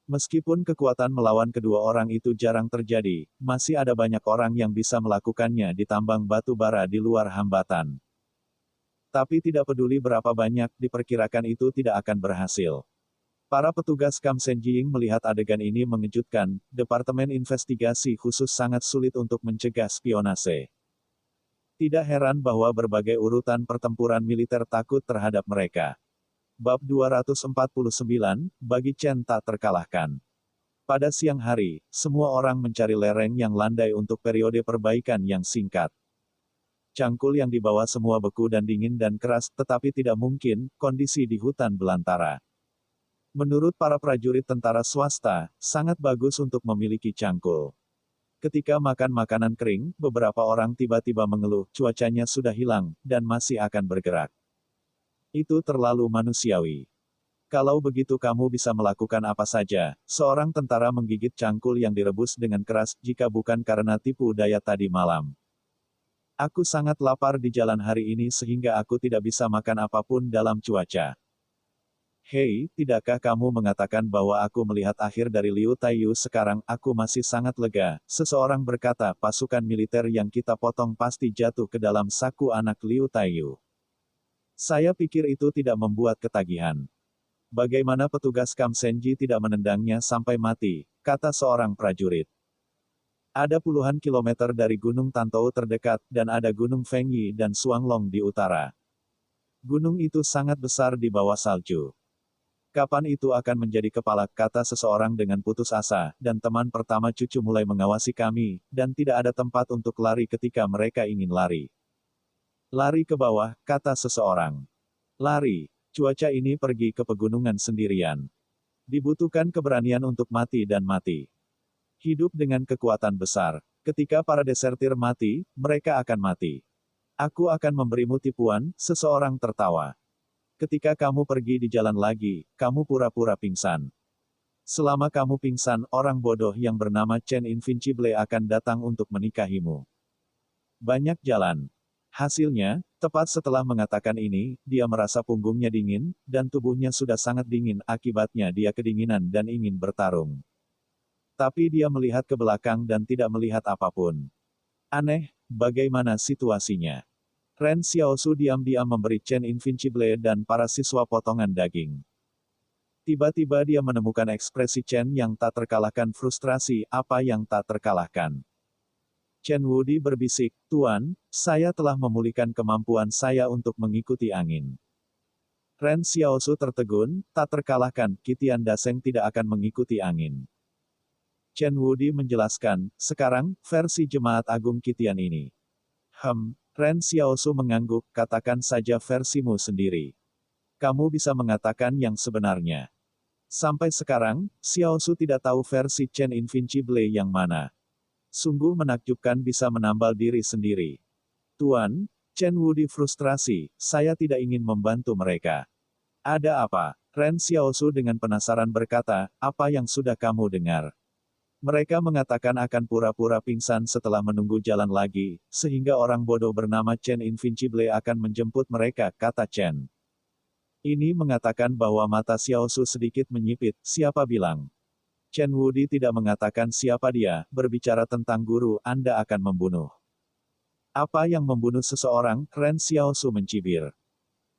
Meskipun kekuatan melawan kedua orang itu jarang terjadi, masih ada banyak orang yang bisa melakukannya di tambang batu bara di luar hambatan. Tapi tidak peduli berapa banyak, diperkirakan itu tidak akan berhasil. Para petugas Kam Senjiying melihat adegan ini mengejutkan, Departemen Investigasi Khusus sangat sulit untuk mencegah spionase. Tidak heran bahwa berbagai urutan pertempuran militer takut terhadap mereka. Bab 249, bagi Chen tak terkalahkan. Pada siang hari, semua orang mencari lereng yang landai untuk periode perbaikan yang singkat. Cangkul yang dibawa semua beku dan dingin dan keras, tetapi tidak mungkin, kondisi di hutan belantara. Menurut para prajurit tentara swasta, sangat bagus untuk memiliki cangkul. Ketika makan makanan kering, beberapa orang tiba-tiba mengeluh, cuacanya sudah hilang, dan masih akan bergerak. Itu terlalu manusiawi. Kalau begitu kamu bisa melakukan apa saja, seorang tentara menggigit cangkul yang direbus dengan keras jika bukan karena tipu daya tadi malam. Aku sangat lapar di jalan hari ini sehingga aku tidak bisa makan apapun dalam cuaca. Hei, tidakkah kamu mengatakan bahwa aku melihat akhir dari Liu Taiyu sekarang aku masih sangat lega, seseorang berkata pasukan militer yang kita potong pasti jatuh ke dalam saku anak Liu Taiyu. Saya pikir itu tidak membuat ketagihan. Bagaimana petugas Kam Senji tidak menendangnya sampai mati, kata seorang prajurit. Ada puluhan kilometer dari Gunung Tantou terdekat, dan ada Gunung Fengyi dan Suanglong di utara. Gunung itu sangat besar di bawah salju. Kapan itu akan menjadi kepala, kata seseorang dengan putus asa, dan teman pertama cucu mulai mengawasi kami, dan tidak ada tempat untuk lari ketika mereka ingin lari. Lari ke bawah, kata seseorang. Lari, cuaca ini pergi ke pegunungan sendirian. Dibutuhkan keberanian untuk mati dan mati. Hidup dengan kekuatan besar. Ketika para desertir mati, mereka akan mati. Aku akan memberimu tipuan, seseorang tertawa. Ketika kamu pergi di jalan lagi, kamu pura-pura pingsan. Selama kamu pingsan, orang bodoh yang bernama Chen Invincible akan datang untuk menikahimu. Banyak jalan. Hasilnya, tepat setelah mengatakan ini, dia merasa punggungnya dingin, dan tubuhnya sudah sangat dingin, akibatnya dia kedinginan dan ingin bertarung. Tapi dia melihat ke belakang dan tidak melihat apapun. Aneh, bagaimana situasinya? Ren Xiaosu diam-diam memberi Chen Invincible dan para siswa potongan daging. Tiba-tiba dia menemukan ekspresi Chen yang tak terkalahkan frustrasi, apa yang tak terkalahkan. Chen Wudi berbisik, Tuan, saya telah memulihkan kemampuan saya untuk mengikuti angin. Ren Xiaosu tertegun, tak terkalahkan, Qitian Daseng tidak akan mengikuti angin. Chen Wudi menjelaskan, sekarang, versi Jemaat Agung Qitian ini. Ren Xiaosu mengangguk, katakan saja versimu sendiri. Kamu bisa mengatakan yang sebenarnya. Sampai sekarang, Xiaosu tidak tahu versi Chen Invincible yang mana. Sungguh menakjubkan bisa menambal diri sendiri. Tuan, Chen Wudi frustrasi, saya tidak ingin membantu mereka. Ada apa? Ren Xiaosu dengan penasaran berkata, apa yang sudah kamu dengar? Mereka mengatakan akan pura-pura pingsan setelah menunggu jalan lagi, sehingga orang bodoh bernama Chen Invincible akan menjemput mereka, kata Chen. Ini mengatakan bahwa mata Xiaosu sedikit menyipit, siapa bilang? Chen Wudi tidak mengatakan siapa dia, berbicara tentang guru, Anda akan membunuh. Apa yang membunuh seseorang, Ren Xiaosu mencibir.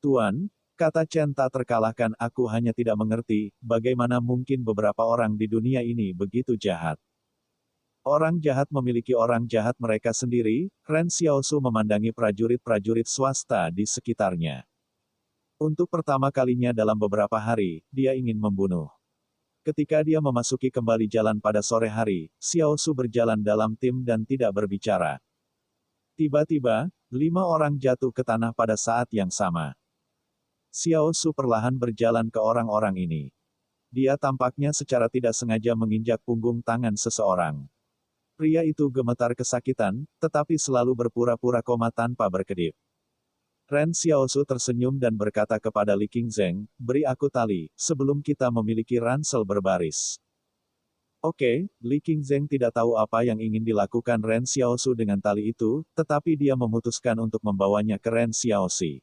Tuan, kata Chen tak terkalahkan, aku hanya tidak mengerti, bagaimana mungkin beberapa orang di dunia ini begitu jahat. Orang jahat memiliki orang jahat mereka sendiri, Ren Xiaosu memandangi prajurit-prajurit swasta di sekitarnya. Untuk pertama kalinya dalam beberapa hari, dia ingin membunuh. Ketika dia memasuki kembali jalan pada sore hari, Xiaosu berjalan dalam tim dan tidak berbicara. Tiba-tiba, 5 orang jatuh ke tanah pada saat yang sama. Xiaosu perlahan berjalan ke orang-orang ini. Dia tampaknya secara tidak sengaja menginjak punggung tangan seseorang. Pria itu gemetar kesakitan, tetapi selalu berpura-pura koma tanpa berkedip. Ren Xiaosu tersenyum dan berkata kepada Li Qingzheng, beri aku tali, sebelum kita memiliki ransel berbaris. Oke, Li Qingzheng tidak tahu apa yang ingin dilakukan Ren Xiaosu dengan tali itu, tetapi dia memutuskan untuk membawanya ke Ren Xiaosi.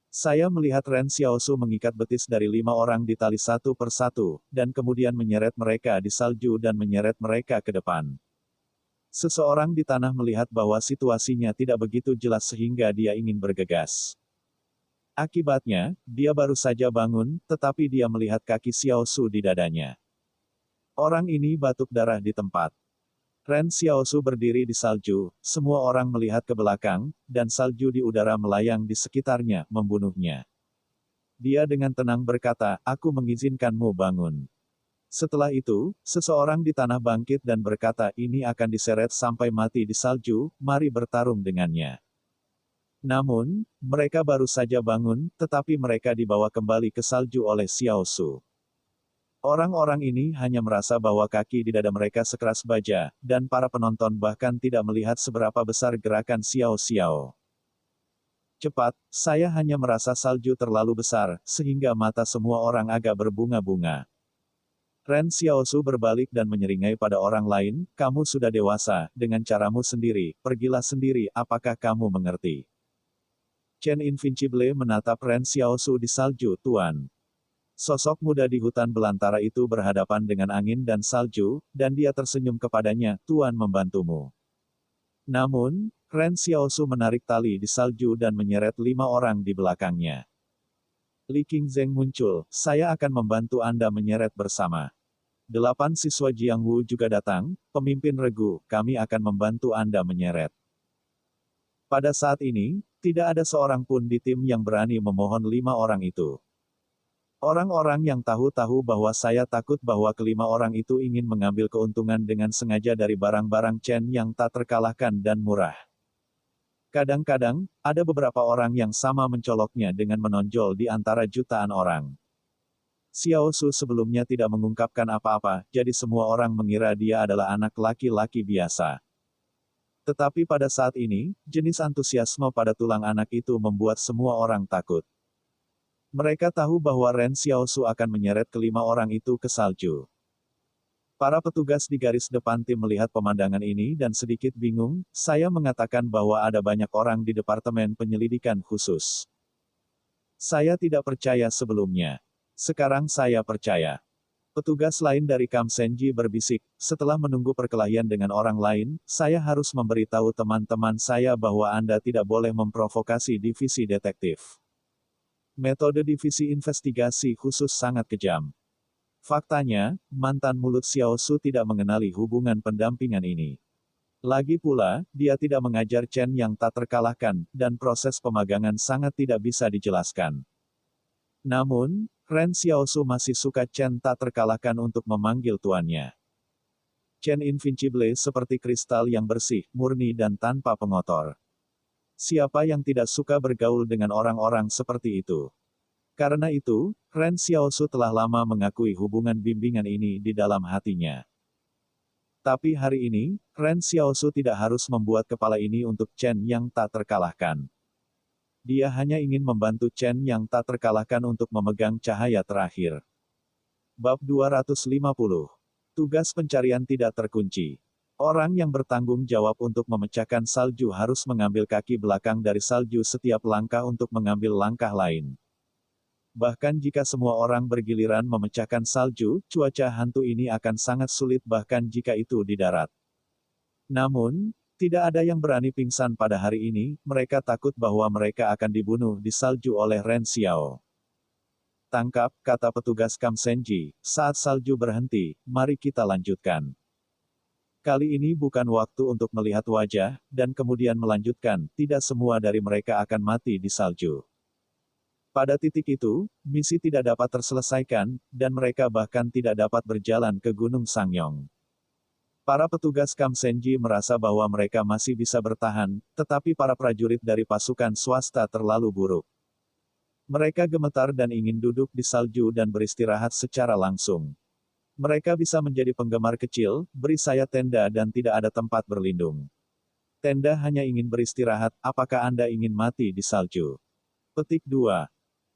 Saya melihat Ren Xiaosu mengikat betis dari 5 orang di tali satu persatu, dan kemudian menyeret mereka di salju dan menyeret mereka ke depan. Seseorang di tanah melihat bahwa situasinya tidak begitu jelas sehingga dia ingin bergegas. Akibatnya, dia baru saja bangun, tetapi dia melihat kaki Xiaosu di dadanya. Orang ini batuk darah di tempat. Ren Xiaosu berdiri di salju, semua orang melihat ke belakang, dan salju di udara melayang di sekitarnya, membunuhnya. Dia dengan tenang berkata, aku mengizinkanmu bangun. Setelah itu, seseorang di tanah bangkit dan berkata, ini akan diseret sampai mati di salju, mari bertarung dengannya. Namun, mereka baru saja bangun, tetapi mereka dibawa kembali ke salju oleh Xiaosu. Orang-orang ini hanya merasa bahwa kaki di dada mereka sekeras baja, dan para penonton bahkan tidak melihat seberapa besar gerakan Xiao Xiao. Cepat, saya hanya merasa salju terlalu besar, sehingga mata semua orang agak berbunga-bunga. Ren Xiaosu berbalik dan menyeringai pada orang lain, kamu sudah dewasa, dengan caramu sendiri, pergilah sendiri, apakah kamu mengerti? Chen Invincible menatap Ren Xiaosu di salju, Tuan. Sosok muda di hutan belantara itu berhadapan dengan angin dan salju, dan dia tersenyum kepadanya, Tuan membantumu. Namun, Ren Xiaosu menarik tali di salju dan menyeret 5 orang di belakangnya. Li Qingzheng muncul, saya akan membantu Anda menyeret bersama. 8 siswa Jiangwu juga datang, pemimpin regu, kami akan membantu Anda menyeret. Pada saat ini, tidak ada seorang pun di tim yang berani memohon 5 orang itu. Orang-orang yang tahu-tahu bahwa saya takut bahwa kelima orang itu ingin mengambil keuntungan dengan sengaja dari barang-barang Chen yang tak terkalahkan dan murah. Kadang-kadang, ada beberapa orang yang sama mencoloknya dengan menonjol di antara jutaan orang. Xiao Su sebelumnya tidak mengungkapkan apa-apa, jadi semua orang mengira dia adalah anak laki-laki biasa. Tetapi pada saat ini, jenis antusiasme pada tulang anak itu membuat semua orang takut. Mereka tahu bahwa Ren Xiao Su akan menyeret kelima orang itu ke salju. Para petugas di garis depan tim melihat pemandangan ini dan sedikit bingung, saya mengatakan bahwa ada banyak orang di Departemen Penyelidikan Khusus. Saya tidak percaya sebelumnya. Sekarang saya percaya. Petugas lain dari Kam Senji berbisik, setelah menunggu perkelahian dengan orang lain, saya harus memberitahu teman-teman saya bahwa Anda tidak boleh memprovokasi divisi detektif. Metode divisi investigasi khusus sangat kejam. Faktanya, mantan mulut Xiao Su tidak mengenali hubungan pendampingan ini. Lagi pula, dia tidak mengajar Chen yang tak terkalahkan, dan proses pemagangan sangat tidak bisa dijelaskan. Namun, Ren Xiao Su masih suka Chen tak terkalahkan untuk memanggil tuannya. Chen Invincible seperti kristal yang bersih, murni dan tanpa pengotor. Siapa yang tidak suka bergaul dengan orang-orang seperti itu? Karena itu, Ren Xiaosu telah lama mengakui hubungan bimbingan ini di dalam hatinya. Tapi hari ini, Ren Xiaosu tidak harus membuat kepala ini untuk Chen yang tak terkalahkan. Dia hanya ingin membantu Chen yang tak terkalahkan untuk memegang cahaya terakhir. Bab 250. Tugas pencarian tidak terkunci. Orang yang bertanggung jawab untuk memecahkan salju harus mengambil kaki belakang dari salju setiap langkah untuk mengambil langkah lain. Bahkan jika semua orang bergiliran memecahkan salju, cuaca hantu ini akan sangat sulit bahkan jika itu di darat. Namun, tidak ada yang berani pingsan pada hari ini, mereka takut bahwa mereka akan dibunuh di salju oleh Ren Xiao. Tangkap, kata petugas Kam Senji, saat salju berhenti, mari kita lanjutkan. Kali ini bukan waktu untuk melihat wajah, dan kemudian melanjutkan, tidak semua dari mereka akan mati di salju. Pada titik itu, misi tidak dapat terselesaikan, dan mereka bahkan tidak dapat berjalan ke Gunung Sangyong. Para petugas Kam Senji merasa bahwa mereka masih bisa bertahan, tetapi para prajurit dari pasukan swasta terlalu buruk. Mereka gemetar dan ingin duduk di salju dan beristirahat secara langsung. Mereka bisa menjadi penggemar kecil, beri saya tenda dan tidak ada tempat berlindung. Tenda hanya ingin beristirahat, apakah Anda ingin mati di salju? Petik 2.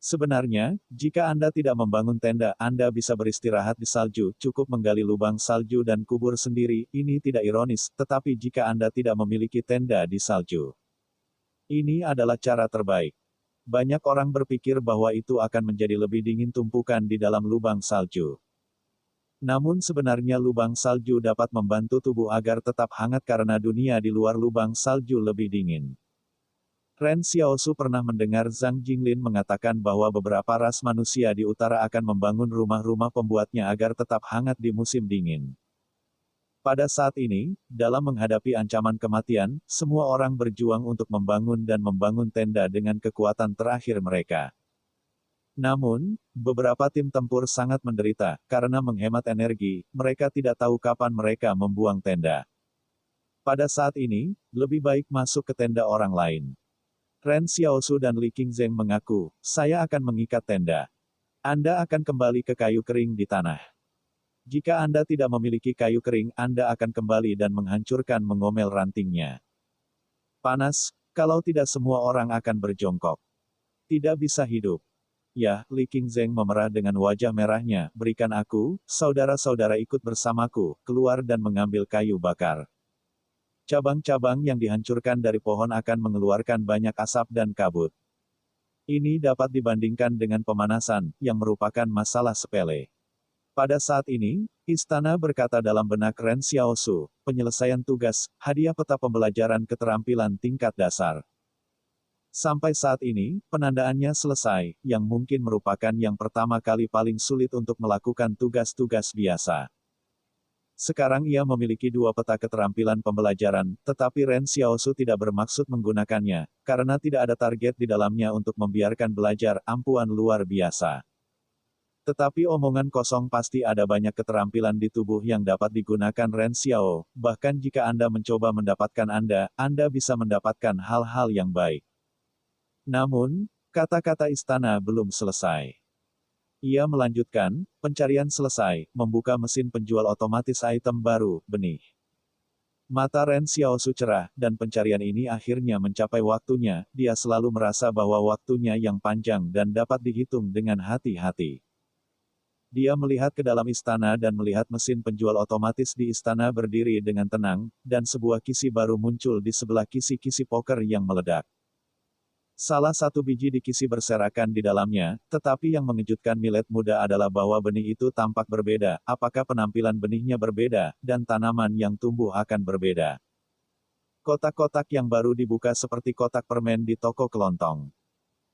Sebenarnya, jika Anda tidak membangun tenda, Anda bisa beristirahat di salju, cukup menggali lubang salju dan kubur sendiri, ini tidak ironis, tetapi jika Anda tidak memiliki tenda di salju. Ini adalah cara terbaik. Banyak orang berpikir bahwa itu akan menjadi lebih dingin tumpukan di dalam lubang salju. Namun sebenarnya lubang salju dapat membantu tubuh agar tetap hangat karena dunia di luar lubang salju lebih dingin. Ren Xiaosu pernah mendengar Zhang Jinglin mengatakan bahwa beberapa ras manusia di utara akan membangun rumah-rumah pembuatnya agar tetap hangat di musim dingin. Pada saat ini, dalam menghadapi ancaman kematian, semua orang berjuang untuk membangun dan membangun tenda dengan kekuatan terakhir mereka. Namun, beberapa tim tempur sangat menderita, karena menghemat energi, mereka tidak tahu kapan mereka membuang tenda. Pada saat ini, lebih baik masuk ke tenda orang lain. Ren Xiaosu dan Li Qingzheng mengaku, saya akan mengikat tenda. Anda akan kembali ke kayu kering di tanah. Jika Anda tidak memiliki kayu kering, Anda akan kembali dan menghancurkan mengomel rantingnya. Panas, Kalau tidak semua orang akan berjongkok. Tidak bisa hidup. Ya, Li Qingzheng memerah dengan wajah merahnya, berikan aku, saudara-saudara ikut bersamaku, keluar dan mengambil kayu bakar. Cabang-cabang yang dihancurkan dari pohon akan mengeluarkan banyak asap dan kabut. Ini dapat dibandingkan dengan pemanasan, yang merupakan masalah sepele. Pada saat ini, istana berkata dalam benak Ren Xiaosu, penyelesaian tugas, hadiah peta pembelajaran keterampilan tingkat dasar. Sampai saat ini, penandaannya selesai, yang mungkin merupakan yang pertama kali paling sulit untuk melakukan tugas-tugas biasa. Sekarang ia memiliki 2 peta keterampilan pembelajaran, tetapi Ren Xiaosu tidak bermaksud menggunakannya, karena tidak ada target di dalamnya untuk membiarkan belajar ampuan luar biasa. Tetapi omongan kosong pasti ada banyak keterampilan di tubuh yang dapat digunakan Ren Xiao, bahkan jika Anda mencoba mendapatkan Anda bisa mendapatkan hal-hal yang baik. Namun, kata-kata istana belum selesai. Ia melanjutkan, pencarian selesai, membuka mesin penjual otomatis item baru, benih. Mata Ren Xiaosu cerah, dan pencarian ini akhirnya mencapai waktunya, dia selalu merasa bahwa waktunya yang panjang dan dapat dihitung dengan hati-hati. Dia melihat ke dalam istana dan melihat mesin penjual otomatis di istana berdiri dengan tenang, dan sebuah kisi baru muncul di sebelah kisi-kisi poker yang meledak. Salah satu biji di kisi berserakan di dalamnya, tetapi yang mengejutkan Millet muda adalah bahwa benih itu tampak berbeda, apakah penampilan benihnya berbeda, dan tanaman yang tumbuh akan berbeda. Kotak-kotak yang baru dibuka seperti kotak permen di toko kelontong.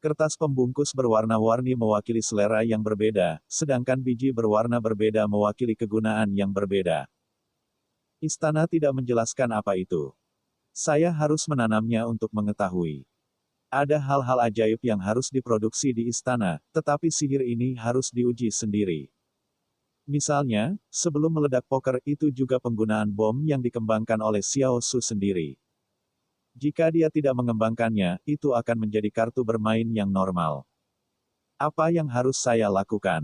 Kertas pembungkus berwarna-warni mewakili selera yang berbeda, sedangkan biji berwarna berbeda mewakili kegunaan yang berbeda. Istana tidak menjelaskan apa itu. Saya harus menanamnya untuk mengetahui. Ada hal-hal ajaib yang harus diproduksi di istana, tetapi sihir ini harus diuji sendiri. Misalnya, sebelum meledak poker itu juga penggunaan bom yang dikembangkan oleh Xiao Su sendiri. Jika dia tidak mengembangkannya, itu akan menjadi kartu bermain yang normal. Apa yang harus saya lakukan?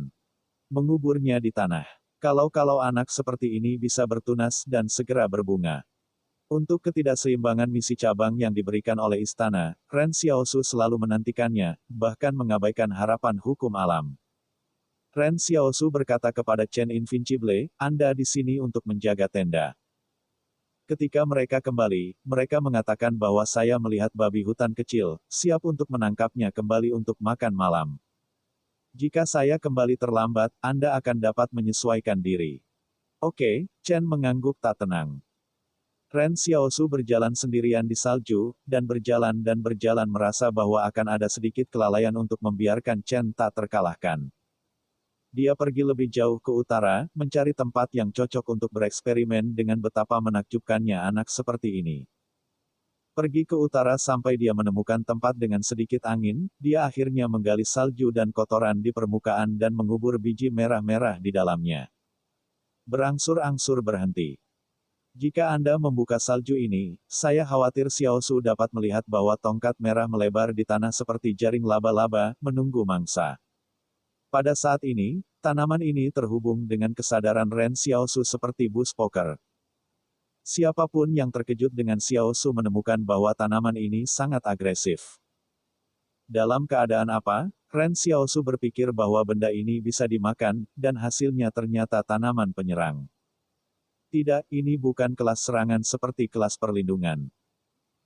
Menguburnya di tanah. Kalau anak seperti ini bisa bertunas dan segera berbunga. Untuk ketidakseimbangan misi cabang yang diberikan oleh istana, Ren Xiaosu selalu menantikannya, bahkan mengabaikan harapan hukum alam. Ren Xiaosu berkata kepada Chen Invincible, Anda di sini untuk menjaga tenda. Ketika mereka kembali, mereka mengatakan bahwa saya melihat babi hutan kecil, siap untuk menangkapnya kembali untuk makan malam. Jika saya kembali terlambat, Anda akan dapat menyesuaikan diri. Oke, Chen mengangguk tak tenang. Ren Xiaosu berjalan sendirian di salju, dan berjalan merasa bahwa akan ada sedikit kelalaian untuk membiarkan Chen tak terkalahkan. Dia pergi lebih jauh ke utara, mencari tempat yang cocok untuk bereksperimen dengan betapa menakjubkannya anak seperti ini. Pergi ke utara sampai dia menemukan tempat dengan sedikit angin, dia akhirnya menggali salju dan kotoran di permukaan dan mengubur biji merah-merah di dalamnya. Berangsur-angsur berhenti. Jika Anda membuka salju ini, saya khawatir Xiao Su dapat melihat bahwa tongkat merah melebar di tanah seperti jaring laba-laba, menunggu mangsa. Pada saat ini, tanaman ini terhubung dengan kesadaran Ren Xiao Su seperti bus poker. Siapapun yang terkejut dengan Xiao Su menemukan bahwa tanaman ini sangat agresif. Dalam keadaan apa, Ren Xiao Su berpikir bahwa benda ini bisa dimakan, dan hasilnya ternyata tanaman penyerang. Tidak, ini bukan kelas serangan seperti kelas perlindungan.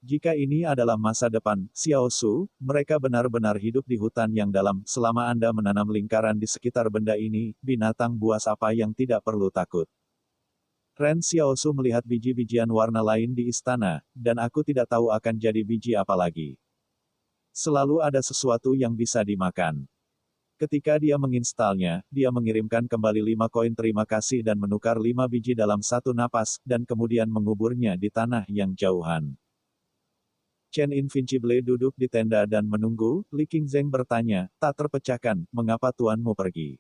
Jika ini adalah masa depan, Xiao Su, mereka benar-benar hidup di hutan yang dalam, selama Anda menanam lingkaran di sekitar benda ini, binatang buas apa yang tidak perlu takut. Ren Xiao Su melihat biji-bijian warna lain di istana, dan aku tidak tahu akan jadi biji apa lagi. Selalu ada sesuatu yang bisa dimakan. Ketika dia menginstalnya, dia mengirimkan kembali 5 koin terima kasih dan menukar 5 biji dalam satu napas, dan kemudian menguburnya di tanah yang jauhan. Chen Invincible duduk di tenda dan menunggu, Li Qingzheng bertanya, tak terpecahkan, mengapa tuanmu pergi?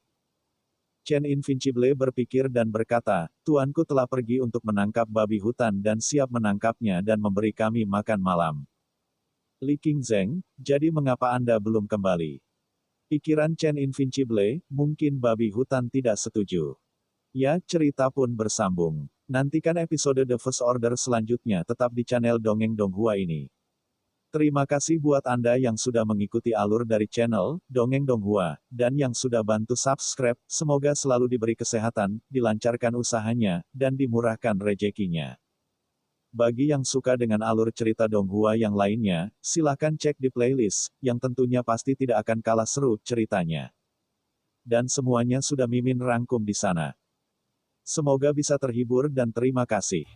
Chen Invincible berpikir dan berkata, tuanku telah pergi untuk menangkap babi hutan dan siap menangkapnya dan memberi kami makan malam. Li Qingzheng, jadi mengapa Anda belum kembali? Pikiran Chen Invincible, mungkin babi hutan tidak setuju. Ya, cerita pun bersambung. Nantikan episode The First Order selanjutnya tetap di channel Dongeng Donghua ini. Terima kasih buat Anda yang sudah mengikuti alur dari channel Dongeng Donghua, dan yang sudah bantu subscribe. Semoga selalu diberi kesehatan, dilancarkan usahanya, dan dimurahkan rezekinya. Bagi yang suka dengan alur cerita Donghua yang lainnya, silahkan cek di playlist, yang tentunya pasti tidak akan kalah seru ceritanya. Dan semuanya sudah Mimin rangkum di sana. Semoga bisa terhibur dan terima kasih.